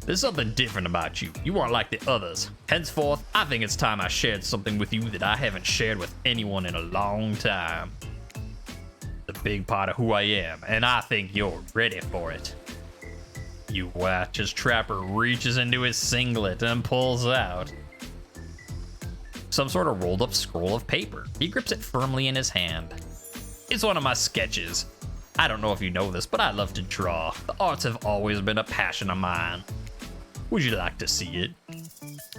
There's something different about you. You aren't like the others. Henceforth, I think it's time I shared something with you that I haven't shared with anyone in a long time. It's a big part of who I am, and I think you're ready for it. You watch as Trapper reaches into his singlet and pulls out some sort of rolled up scroll of paper. He grips it firmly in his hand. It's one of my sketches. I don't know if you know this, but I love to draw. The arts have always been a passion of mine. Would you like to see it?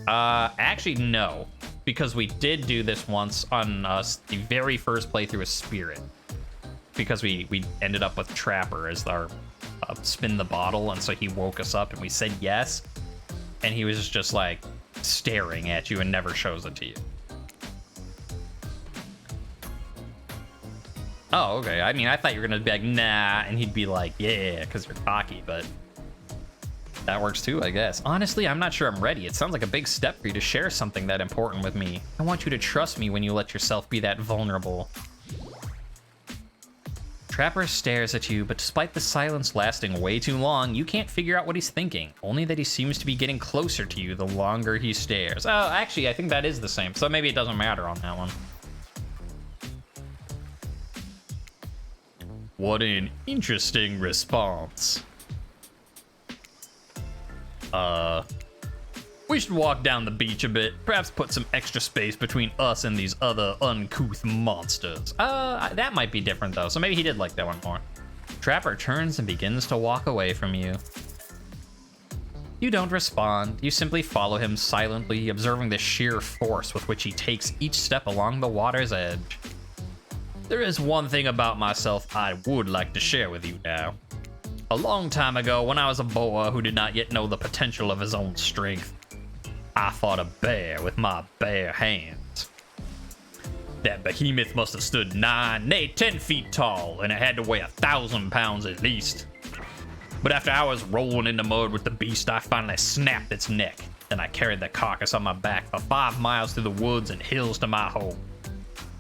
Actually, no. Because we did do this once on the very first playthrough of Spirit. Because we ended up with Trapper as our spin the bottle, and so he woke us up and we said yes. And he was just like staring at you and never shows it to you. Oh, okay. I mean, I thought you were gonna be like, nah, and he'd be like, yeah, because you're cocky, but that works too, I guess. Honestly, I'm not sure I'm ready. It sounds like a big step for you to share something that important with me. I want you to trust me when you let yourself be that vulnerable. Trapper stares at you, but despite the silence lasting way too long, you can't figure out what he's thinking. Only that he seems to be getting closer to you the longer he stares. Oh, actually, I think that is the same, so maybe it doesn't matter on that one. What an interesting response. We should walk down the beach a bit, perhaps put some extra space between us and these other uncouth monsters. That might be different though, so maybe he did like that one more. Trapper turns and begins to walk away from you. You don't respond. You simply follow him silently, observing the sheer force with which he takes each step along the water's edge. There is one thing about myself I would like to share with you now. A long time ago, when I was a boa who did not yet know the potential of his own strength, I fought a bear with my bare hands. That behemoth must have stood 9, nay 10 feet tall, and it had to weigh 1,000 pounds at least. But after hours rolling in the mud with the beast, I finally snapped its neck. Then I carried the carcass on my back for 5 miles through the woods and hills to my home.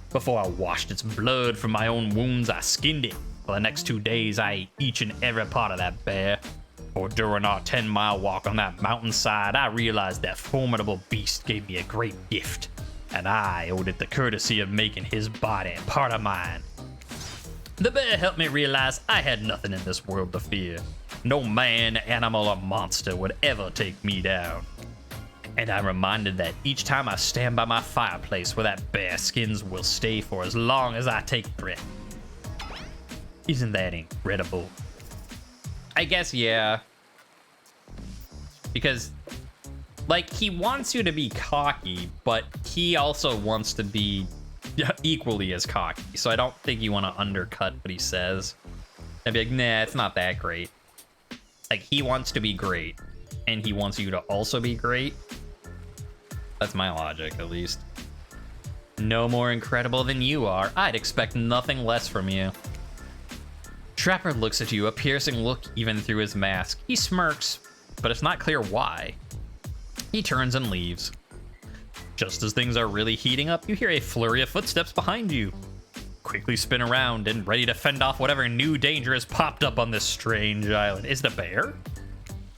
Before I washed its blood from my own wounds, I skinned it. For the next 2 days, I ate each and every part of that bear. For during our 10-mile walk on that mountainside, I realized that formidable beast gave me a great gift, and I owed it the courtesy of making his body part of mine. The bear helped me realize I had nothing in this world to fear. No man, animal, or monster would ever take me down. And I'm reminded that each time I stand by my fireplace where that bear skins will stay for as long as I take breath. Isn't that incredible? I guess, yeah. Because, like, he wants you to be cocky, but he also wants to be equally as cocky. So I don't think you want to undercut what he says. I'd be like, nah, it's not that great. Like, he wants to be great, and he wants you to also be great. That's my logic, at least. No more incredible than you are. I'd expect nothing less from you. Trapper looks at you, a piercing look even through his mask. He smirks, but it's not clear why. He turns and leaves. Just as things are really heating up, you hear a flurry of footsteps behind you. Quickly spin around and ready to fend off whatever new danger has popped up on this strange island. Is the bear?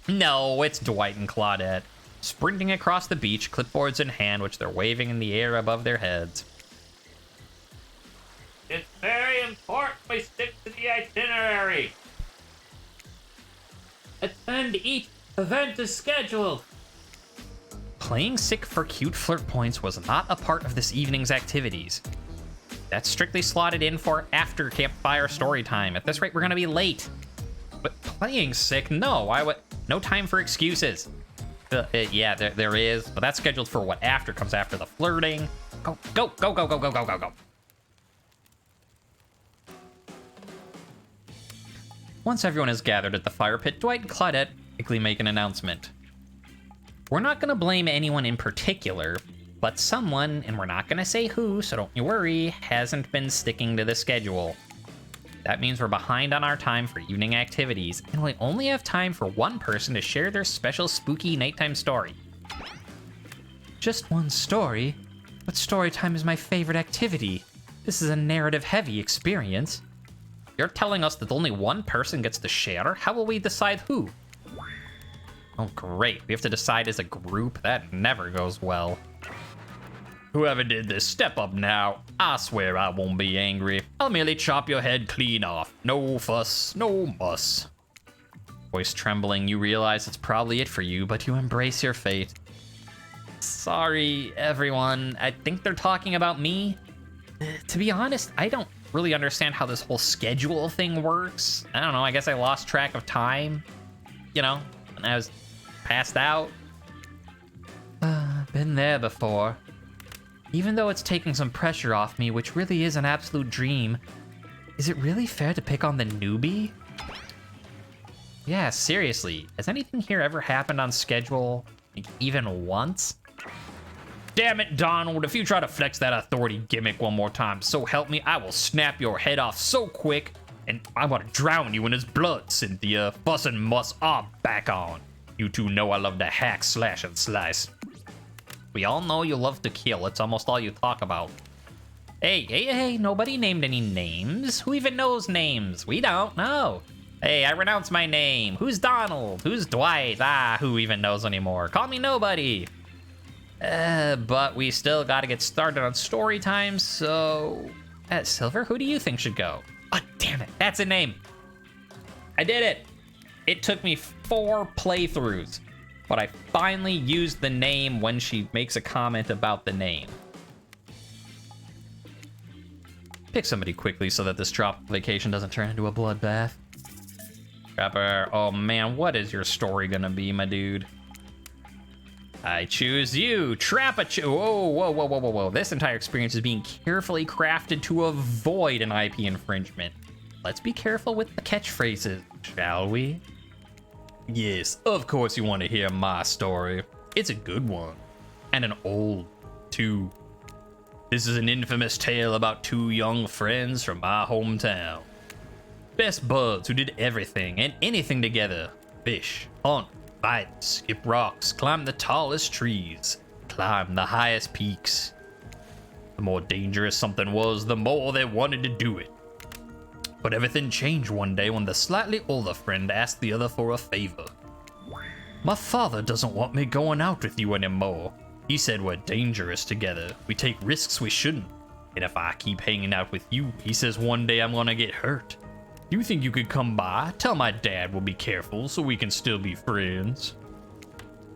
No, it's Dwight and Claudette, sprinting across the beach, clipboards in hand, which they're waving in the air above their heads. It's very important we stick to the itinerary. Attend each event as scheduled. Playing sick for cute flirt points was not a part of this evening's activities. That's strictly slotted in for after campfire story time. At this rate, we're gonna be late. But playing sick? No, no time for excuses. Yeah, there is, but that's scheduled for what after comes after the flirting. Go, go, go, go, go, go, go, go, go. Once everyone is gathered at the fire pit, Dwight and Claudette quickly make an announcement. We're not gonna blame anyone in particular, but someone, and we're not gonna say who, so don't you worry, hasn't been sticking to the schedule. That means we're behind on our time for evening activities, and we only have time for one person to share their special spooky nighttime story. Just one story? But story time is my favorite activity. This is a narrative-heavy experience. You're telling us that only one person gets to share? How will we decide who? Oh, great. We have to decide as a group? That never goes well. Whoever did this, step up now. I swear I won't be angry. I'll merely chop your head clean off. No fuss, no muss. Voice trembling, you realize it's probably it for you, but you embrace your fate. Sorry, everyone. I think they're talking about me. To be honest, I don't really understand how this whole schedule thing works. I don't know, I guess I lost track of time. You know, when I was passed out. Been there before. Even though it's taking some pressure off me, which really is an absolute dream, is it really fair to pick on the newbie? Yeah, seriously. Has anything here ever happened on schedule, like, even once? Damn it, Donald, if you try to flex that authority gimmick one more time, so help me, I will snap your head off so quick, and I want to drown you in his blood, Cynthia. Fuss and muss are back on. You two know I love to hack, slash, and slice. We all know you love to kill. It's almost all you talk about. Hey, nobody named any names. Who even knows names? We don't know. Hey, I renounce my name. Who's Donald? Who's Dwight? Who even knows anymore? Call me nobody. But we still gotta get started on story time, so... Silver, who do you think should go? Oh, damn it. That's a name. I did it. It took me 4 playthroughs. But I finally used the name when she makes a comment about the name. Pick somebody quickly so that this tropical vacation doesn't turn into a bloodbath. Trapper, oh man, what is your story gonna be, my dude? I choose you, Whoa. This entire experience is being carefully crafted to avoid an IP infringement. Let's be careful with the catchphrases, shall we? Yes, of course you want to hear my story. It's a good one. And an old, too. This is an infamous tale about 2 young friends from my hometown. Best buds who did everything and anything together. Fish, hunt, fight, skip rocks, climb the tallest trees, climb the highest peaks. The more dangerous something was, the more they wanted to do it. But everything changed one day when the slightly older friend asked the other for a favor. My father doesn't want me going out with you anymore. He said we're dangerous together. We take risks we shouldn't. And if I keep hanging out with you, he says one day I'm gonna get hurt. You think you could come by? Tell my dad we'll be careful so we can still be friends.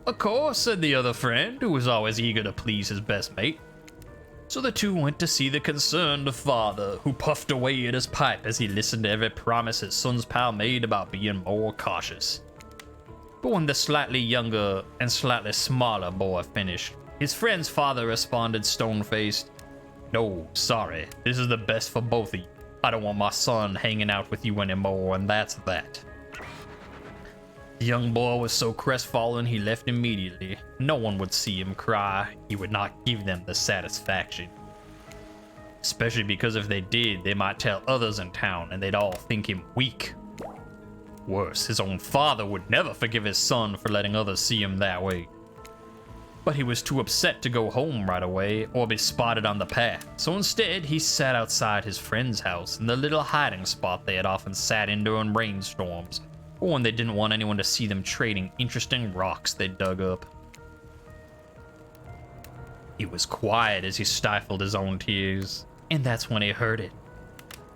Of course, said the other friend, who was always eager to please his best mate. So the two went to see the concerned father, who puffed away at his pipe as he listened to every promise his son's pal made about being more cautious. But when the slightly younger and slightly smaller boy finished, his friend's father responded stone-faced, "No, sorry, this is the best for both of you. I don't want my son hanging out with you anymore, and that's that." The young boy was so crestfallen he left immediately. No one would see him cry. He would not give them the satisfaction. Especially because if they did, they might tell others in town and they'd all think him weak. Worse, his own father would never forgive his son for letting others see him that way. But he was too upset to go home right away or be spotted on the path, so instead he sat outside his friend's house in the little hiding spot they had often sat in during rainstorms, or when they didn't want anyone to see them trading interesting rocks they dug up. He was quiet as he stifled his own tears, and that's when he heard it.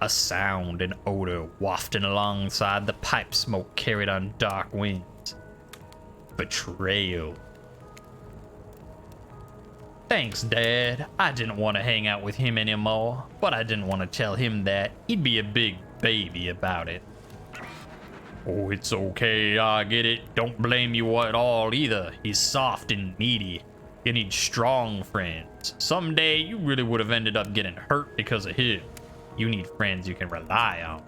A sound and odor wafting alongside the pipe smoke carried on dark winds. Betrayal. Thanks, Dad. I didn't want to hang out with him anymore, but I didn't want to tell him that. He'd be a big baby about it. Oh, it's okay, I get it. Don't blame you at all either. He's soft and needy. You need strong friends. Someday you really would have ended up getting hurt because of him. You need friends you can rely on.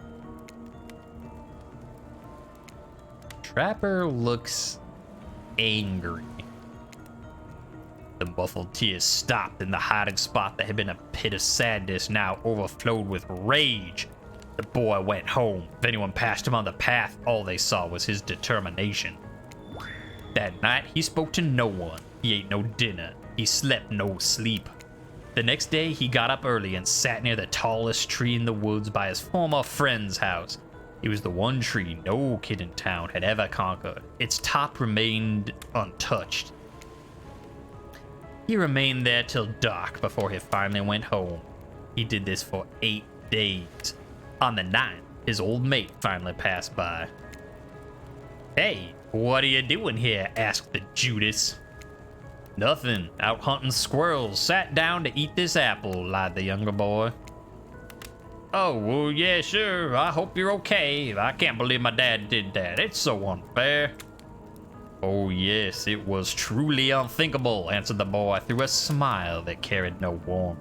Trapper looks angry. The muffled tears stopped in the hiding spot that had been a pit of sadness now overflowed with rage. The boy went home. If anyone passed him on the path, all they saw was his determination. That night, he spoke to no one. He ate no dinner. He slept no sleep. The next day, he got up early and sat near the tallest tree in the woods by his former friend's house. It was the one tree no kid in town had ever conquered. Its top remained untouched. He remained there till dark before he finally went home. He did this for 8 days. On the 9th, his old mate finally passed by. "Hey, what are you doing here?" asked the Judas. "Nothing. Out hunting squirrels. Sat down to eat this apple," lied the younger boy. "Oh, well, yeah, sure. I hope you're okay. I can't believe my dad did that. It's so unfair." "Oh, yes, it was truly unthinkable," answered the boy through a smile that carried no warmth.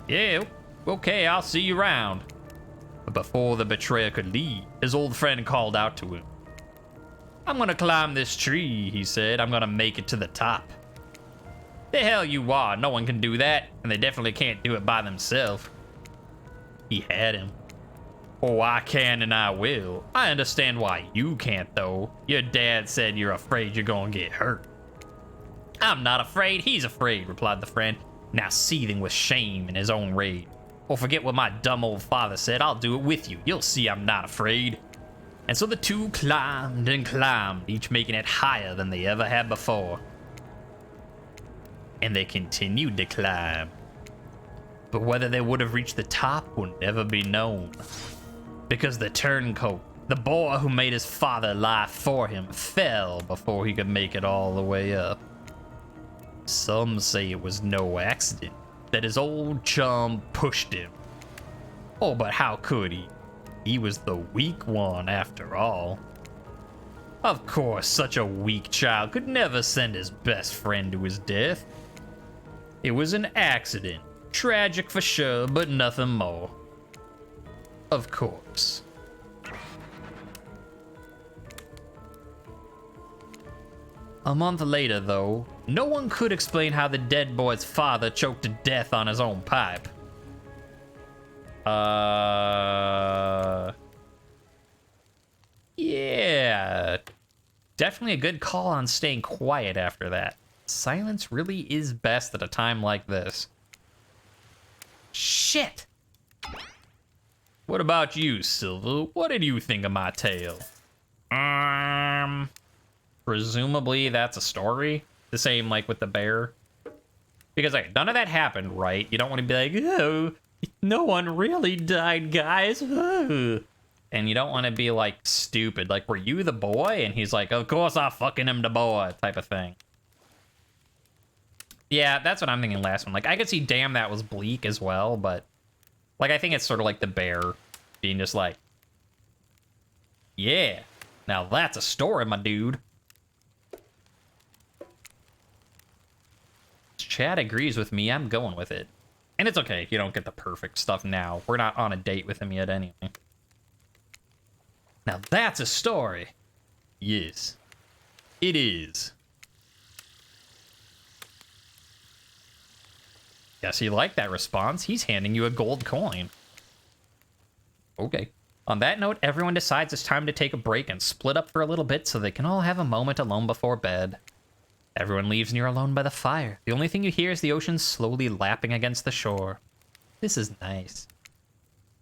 "Yeah, okay, I'll see you around." But before the betrayer could leave, his old friend called out to him. "I'm gonna climb this tree," he said. "I'm gonna make it to the top." "The hell you are. No one can do that, and they definitely can't do it by themselves." He had him. "Oh, I can and I will. I understand why you can't, though. Your dad said you're afraid you're gonna get hurt." "I'm not afraid. He's afraid," replied the friend, now seething with shame and his own rage. "Or forget what my dumb old father said. I'll do it with you. You'll see I'm not afraid." And so the two climbed and climbed, each making it higher than they ever had before. And they continued to climb. But whether they would have reached the top will never be known. Because the turncoat, the boy who made his father lie for him, fell before he could make it all the way up. Some say it was no accident, that his old chum pushed him. Oh, but how could he? He was the weak one after all. Of course, such a weak child could never send his best friend to his death. It was an accident. Tragic for sure, but nothing more. Of course. A month later, though, no one could explain how the dead boy's father choked to death on his own pipe. Yeah. Definitely a good call on staying quiet after that. Silence really is best at a time like this. Shit! What about you, Silva? What did you think of my tale? Presumably that's a story. The same like with the bear. Because like, none of that happened, right? You don't want to be like, oh, no one really died, guys. Oh. And you don't want to be like stupid. Like, were you the boy? And he's like, of course I fucking am the boy, type of thing. Yeah, that's what I'm thinking last one. Like, I could see damn that was bleak as well, but like I think it's sort of like the bear being just like, yeah, now that's a story, my dude. Chad agrees with me. I'm going with it. And it's okay if you don't get the perfect stuff now. We're not on a date with him yet anyway. Now that's a story. Yes, it is. Guess you like that response. He's handing you a gold coin. Okay. On that note, everyone decides it's time to take a break and split up for a little bit so they can all have a moment alone before bed. Everyone leaves and you're alone by the fire. The only thing you hear is the ocean slowly lapping against the shore. This is nice.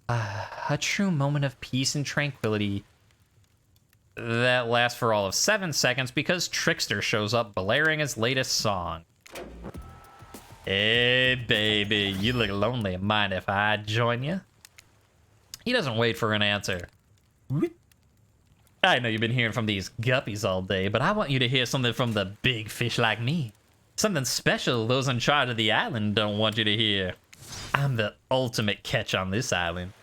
A true moment of peace and tranquility that lasts for all of 7 seconds because Trickster shows up blaring his latest song. Hey, baby, you look lonely. Mind if I join you? He doesn't wait for an answer. I know you've been hearing from these guppies all day, but I want you to hear something from the big fish like me. Something special those in charge of the island don't want you to hear. I'm the ultimate catch on this island.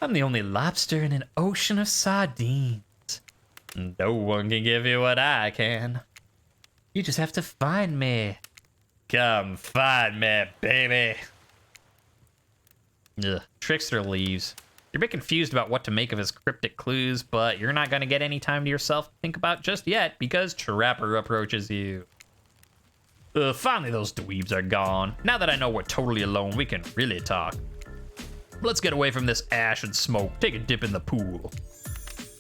I'm the only lobster in an ocean of sardines. No one can give you what I can. You just have to find me. Come find me, baby. Ugh. Trickster leaves. You're a bit confused about what to make of his cryptic clues, but you're not going to get any time to yourself to think about just yet because Trapper approaches you. Finally those dweebs are gone. Now that I know we're totally alone, we can really talk. Let's get away from this ash and smoke, take a dip in the pool.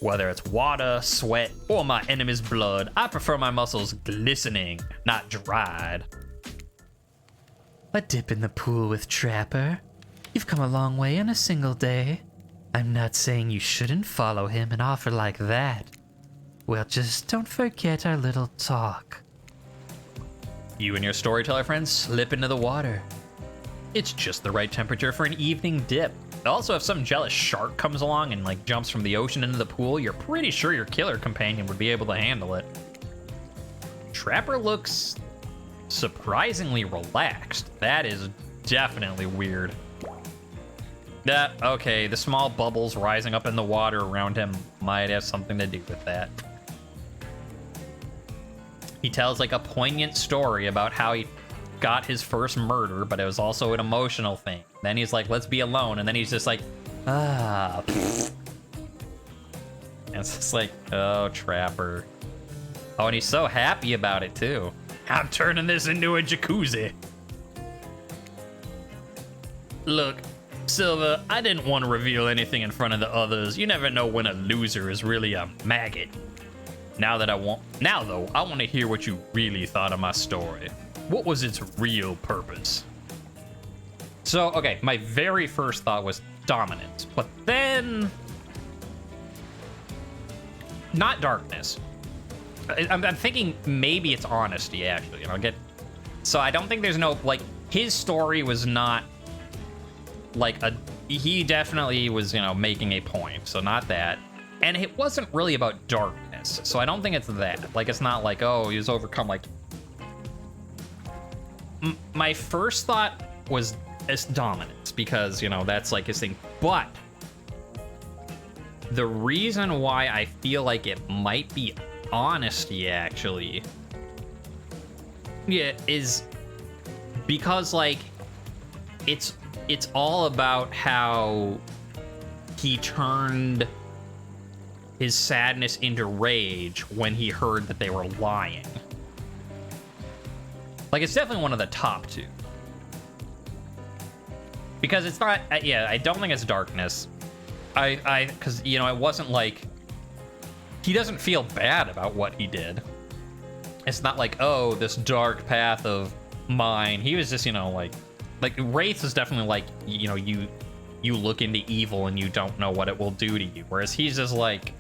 Whether it's water, sweat, or my enemy's blood, I prefer my muscles glistening, not dried. A dip in the pool with Trapper? You've come a long way in a single day. I'm not saying you shouldn't follow him and offer like that. Well, just don't forget our little talk. You and your storyteller friends slip into the water. It's just the right temperature for an evening dip. Also, if some jealous shark comes along and like jumps from the ocean into the pool, you're pretty sure your killer companion would be able to handle it. Trapper looks surprisingly relaxed. That is definitely weird. Okay, the small bubbles rising up in the water around him might have something to do with that. He tells like a poignant story about how he got his first murder, but it was also an emotional thing. Then he's like, let's be alone. And then he's just like, ah. And it's just like, oh, Trapper. Oh, and he's so happy about it too. I'm turning this into a jacuzzi. Look, Silver, I didn't want to reveal anything in front of the others. You never know when a loser is really a maggot. Now though, I want to hear what you really thought of my story. What was its real purpose? So, okay, my very first thought was dominance, but then not darkness. I'm thinking maybe it's honesty, actually, and I'll get. So I don't think there's no like his story was not like a. He definitely was, you know, making a point, so not that, and it wasn't really about darkness. So I don't think it's that. Like it's not like, oh, he was overcome. Like my first thought was it's dominance because, you know, that's like his thing. But the reason why I feel like it might be honesty actually, yeah, is because like it's all about how he turned his sadness into rage when he heard that they were lying. Like, it's definitely one of the top two. Because it's not, yeah, I don't think it's darkness. Because, you know, it wasn't like, he doesn't feel bad about what he did. It's not like, oh, this dark path of mine. He was just, you know, like Wraith is definitely like, you know, you look into evil and you don't know what it will do to you. Whereas he's just like,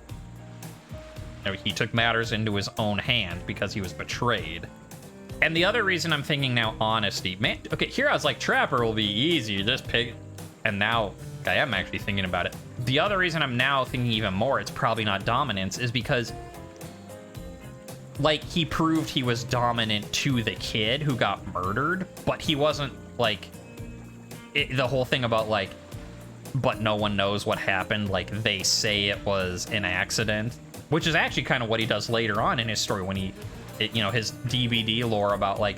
you know, he took matters into his own hand because he was betrayed. And the other reason I'm thinking now honesty, man, okay, here I was like, Trapper will be easy, just pick, and now I am actually thinking about it. The other reason I'm now thinking even more, it's probably not dominance, is because like, he proved he was dominant to the kid who got murdered, but he wasn't, like, the whole thing about, like, but no one knows what happened, like, they say it was an accident, which is actually kind of what he does later on in his story when he, you know, his DVD lore about, like,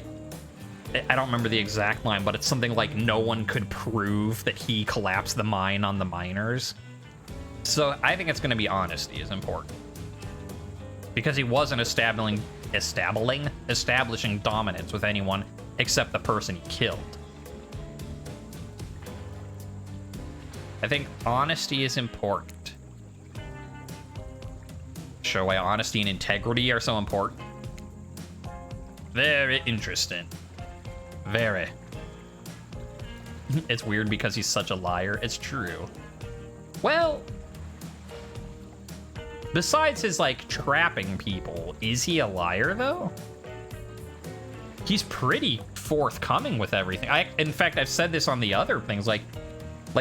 I don't remember the exact line, but it's something like no one could prove that he collapsed the mine on the miners. So I think it's going to be honesty is important. Because he wasn't establishing dominance with anyone except the person he killed. I think honesty is important. Show why honesty and integrity are so important. Very interesting. Very. It's weird because he's such a liar. It's true. Well, besides his, like, trapping people, is he a liar, though? He's pretty forthcoming with everything. In fact, I've said this on the other things, like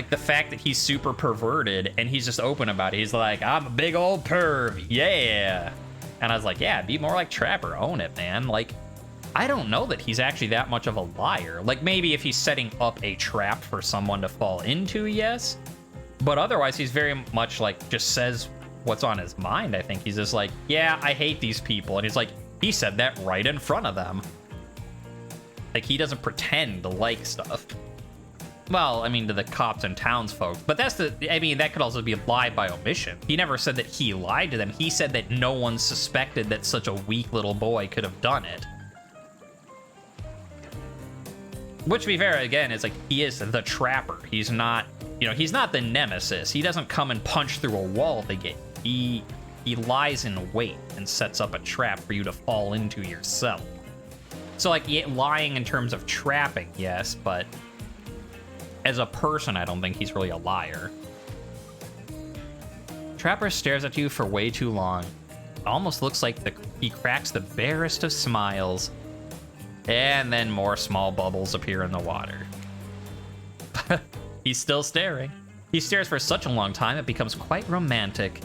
the fact that he's super perverted and he's just open about it. He's like, I'm a big old perv, yeah. And I was like, yeah, be more like Trapper, own it, man. Like, I don't know that he's actually that much of a liar. Like, maybe if he's setting up a trap for someone to fall into, yes. But otherwise, he's very much, like, just says what's on his mind, I think. He's just like, yeah, I hate these people. And he's like, he said that right in front of them. Like, he doesn't pretend to like stuff. Well, I mean, to the cops and townsfolk. But that's I mean, that could also be a lie by omission. He never said that he lied to them. He said that no one suspected that such a weak little boy could have done it. Which, to be fair, again, is like, he is the Trapper. He's not, you know, he's not the nemesis. He doesn't come and punch through a wall to get. He lies in wait and sets up a trap for you to fall into yourself. So, like, lying in terms of trapping, yes, but as a person, I don't think he's really a liar. Trapper stares at you for way too long. It almost looks like he cracks the barest of smiles. And then more small bubbles appear in the water. He's still staring. He stares for such a long time, it becomes quite romantic.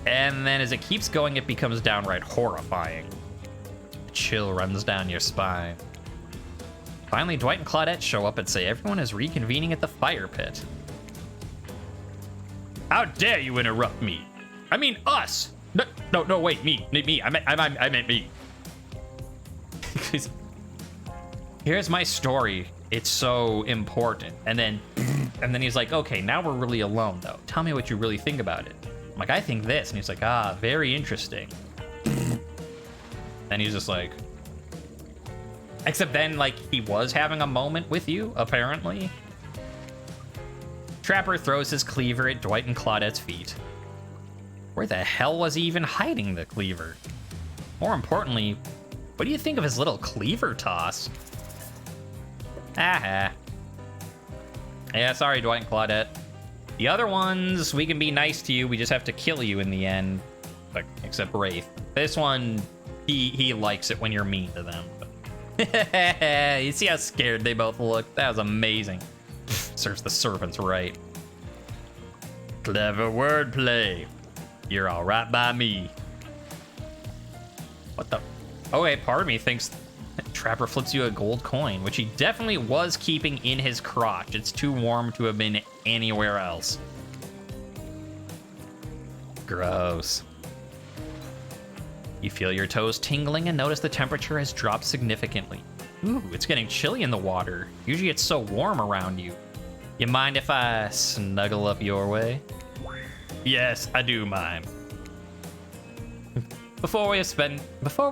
And then as it keeps going, it becomes downright horrifying. A chill runs down your spine. Finally, Dwight and Claudette show up and say everyone is reconvening at the fire pit. How dare you interrupt me? I mean us. No, wait, me. I meant me. Here's my story. It's so important. And then he's like, okay, now we're really alone, though. Tell me what you really think about it. I'm like, I think this. And he's like, very interesting. And he's just like... Except then, like, he was having a moment with you, apparently. Trapper throws his cleaver at Dwight and Claudette's feet. Where the hell was he even hiding the cleaver? More importantly, what do you think of his little cleaver toss? Yeah, sorry, Dwight and Claudette. The other ones, we can be nice to you, we just have to kill you in the end. Like, except Wraith. This one, he likes it when you're mean to them. You see how scared they both look? That was amazing. Serves the servants right. Clever wordplay. You're all right by me. What the? Oh, wait, part of me thinks Trapper flips you a gold coin, which he definitely was keeping in his crotch. It's too warm to have been anywhere else. Gross. You feel your toes tingling and notice the temperature has dropped significantly. Ooh, it's getting chilly in the water. Usually it's so warm around you. You mind if I snuggle up your way? Yes, I do mind. Before we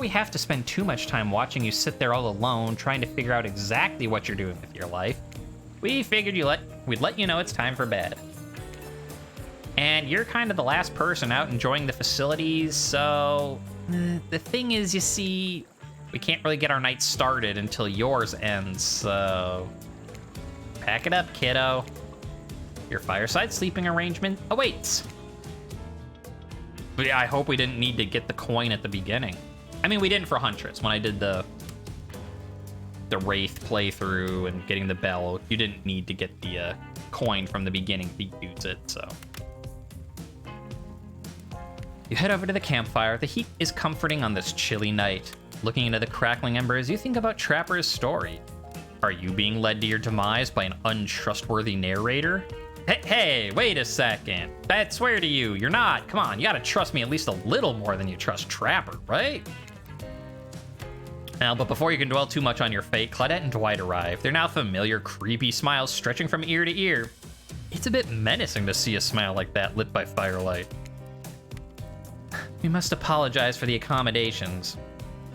have to spend too much time watching you sit there all alone trying to figure out exactly what you're doing with your life, we figured we'd let you know it's time for bed. And you're kind of the last person out enjoying the facilities, so... The thing is, you see, we can't really get our night started until yours ends, so... Pack it up, kiddo. Your fireside sleeping arrangement awaits. But yeah, I hope we didn't need to get the coin at the beginning. I mean, we didn't for Huntress. When I did the Wraith playthrough and getting the bell, you didn't need to get the coin from the beginning to use it, so... You head over to the campfire. The heat is comforting on this chilly night. Looking into the crackling embers, you think about Trapper's story. Are you being led to your demise by an untrustworthy narrator? Hey, wait a second. I swear to you, you're not. Come on, you gotta trust me at least a little more than you trust Trapper, right? Now, but before you can dwell too much on your fate, Claudette and Dwight arrive. They're now familiar, creepy smiles stretching from ear to ear. It's a bit menacing to see a smile like that lit by firelight. We must apologize for the accommodations.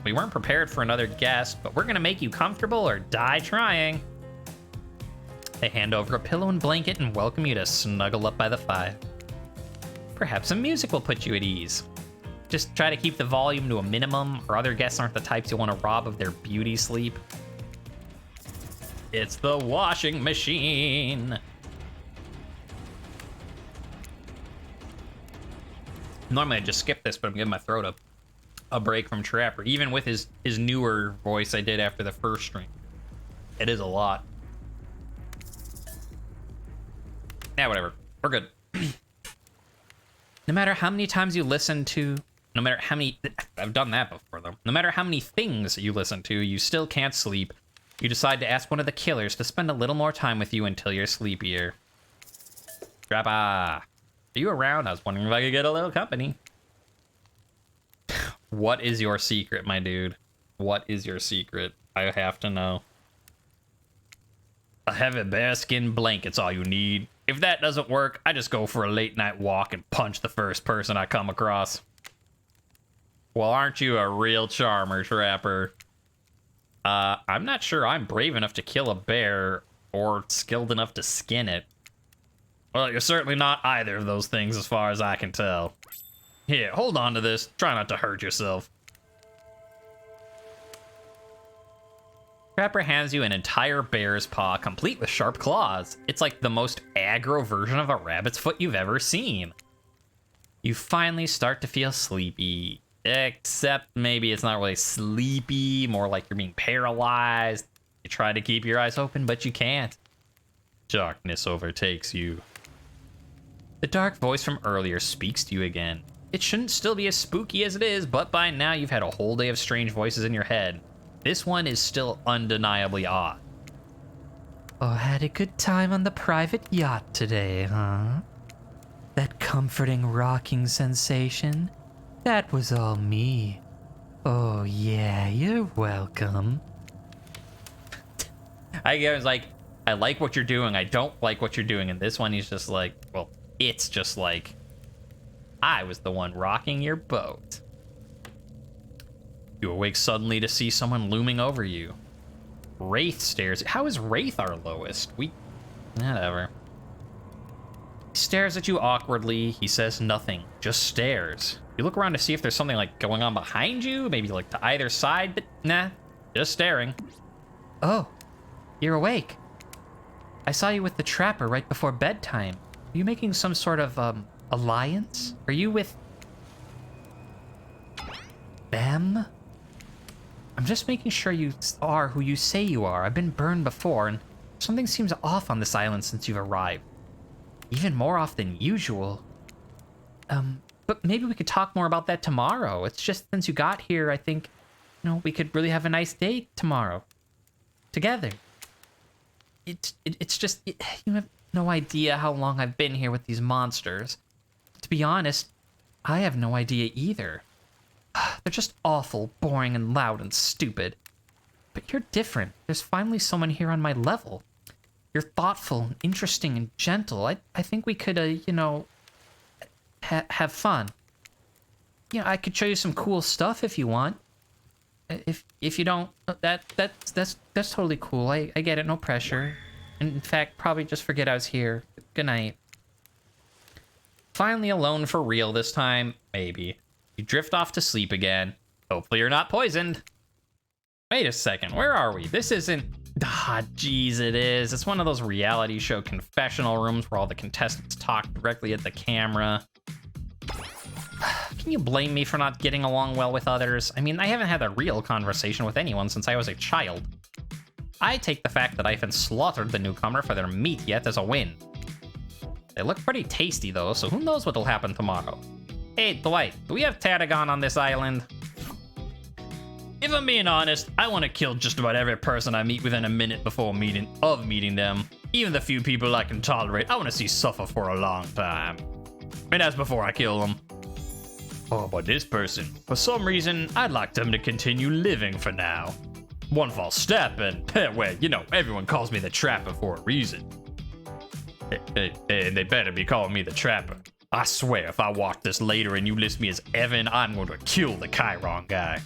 We weren't prepared for another guest, but we're gonna make you comfortable or die trying. They hand over a pillow and blanket and welcome you to snuggle up by the fire. Perhaps some music will put you at ease. Just try to keep the volume to a minimum, or other guests aren't the types you want to rob of their beauty sleep. It's the washing machine. Normally I'd just skip this, but I'm giving my throat a break from Trapper. Even with his newer voice I did after the first stream. It is a lot. Yeah, whatever. We're good. No matter how many times you listen to... No matter how many... I've done that before, though. No matter how many things you listen to, you still can't sleep. You decide to ask one of the killers to spend a little more time with you until you're sleepier. Trapper, are you around? I was wondering if I could get a little company. What is your secret, my dude? What is your secret? I have to know. A heavy bearskin blanket's all you need. If that doesn't work, I just go for a late night walk and punch the first person I come across. Well, aren't you a real charmer, Trapper? I'm not sure I'm brave enough to kill a bear or skilled enough to skin it. Well, you're certainly not either of those things as far as I can tell. Here, hold on to this. Try not to hurt yourself. Trapper hands you an entire bear's paw, complete with sharp claws. It's like the most aggro version of a rabbit's foot you've ever seen. You finally start to feel sleepy. Except maybe it's not really sleepy, more like you're being paralyzed. You try to keep your eyes open, but you can't. Darkness overtakes you. The dark voice from earlier speaks to you again. It shouldn't still be as spooky as it is, but by now you've had a whole day of strange voices in your head. This one is still undeniably odd. Oh, had a good time on the private yacht today, huh? That comforting rocking sensation? That was all me. Oh yeah, you're welcome. I was like, I like what you're doing, I don't like what you're doing, and this one he's just like, well, it's just like, I was the one rocking your boat. You awake suddenly to see someone looming over you. Wraith stares. How is Wraith our lowest? Whatever. He stares at you awkwardly. He says nothing, just stares. You look around to see if there's something like going on behind you, maybe like to either side, but nah, just staring. Oh, you're awake. I saw you with the Trapper right before bedtime. Are you making some sort of, alliance? Are you with... them? I'm just making sure you are who you say you are. I've been burned before, and something seems off on this island since you've arrived. Even more off than usual. But maybe we could talk more about that tomorrow. It's just since you got here, I think, we could really have a nice day tomorrow. Together. It's just, you have no idea how long I've been here with these monsters. To be honest, I have no idea either. They're just awful, boring, and loud and stupid. But you're different. There's finally someone here on my level. You're thoughtful, and interesting, and gentle. I think we could, have fun. I could show you some cool stuff if you want. If you don't, that's totally cool. I get it, no pressure. In fact, probably just forget I was here. Good night. Finally alone for real this time, maybe. You drift off to sleep again. Hopefully you're not poisoned. Wait a second, where are we? This isn't... Ah, jeez, it is. It's one of those reality show confessional rooms where all the contestants talk directly at the camera. Can you blame me for not getting along well with others? I mean, I haven't had a real conversation with anyone since I was a child. I take the fact that I haven't slaughtered the newcomer for their meat yet as a win. They look pretty tasty though, so who knows what'll happen tomorrow. Hey, Dwight, do we have Tarragon on this island? If I'm being honest, I want to kill just about every person I meet within a minute before meeting them. Even the few people I can tolerate, I want to see suffer for a long time. And that's before I kill them. Oh, but this person, for some reason, I'd like them to continue living for now. One false step and, well, you know, everyone calls me the Trapper for a reason. And they better be calling me the Trapper. I swear, if I walk this later and you list me as Evan, I'm going to kill the Chiron guy.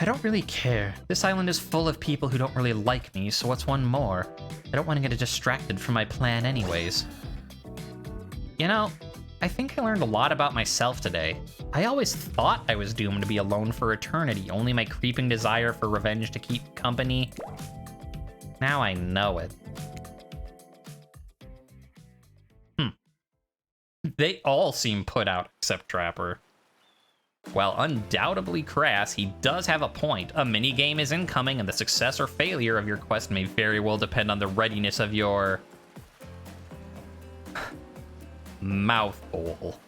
I don't really care. This island is full of people who don't really like me, so what's one more? I don't want to get distracted from my plan anyways. You know, I think I learned a lot about myself today. I always thought I was doomed to be alone for eternity, only my creeping desire for revenge to keep company. Now I know it. They all seem put out except Trapper. While undoubtedly crass, he does have a point. A minigame is incoming, and the success or failure of your quest may very well depend on the readiness of your mouthful.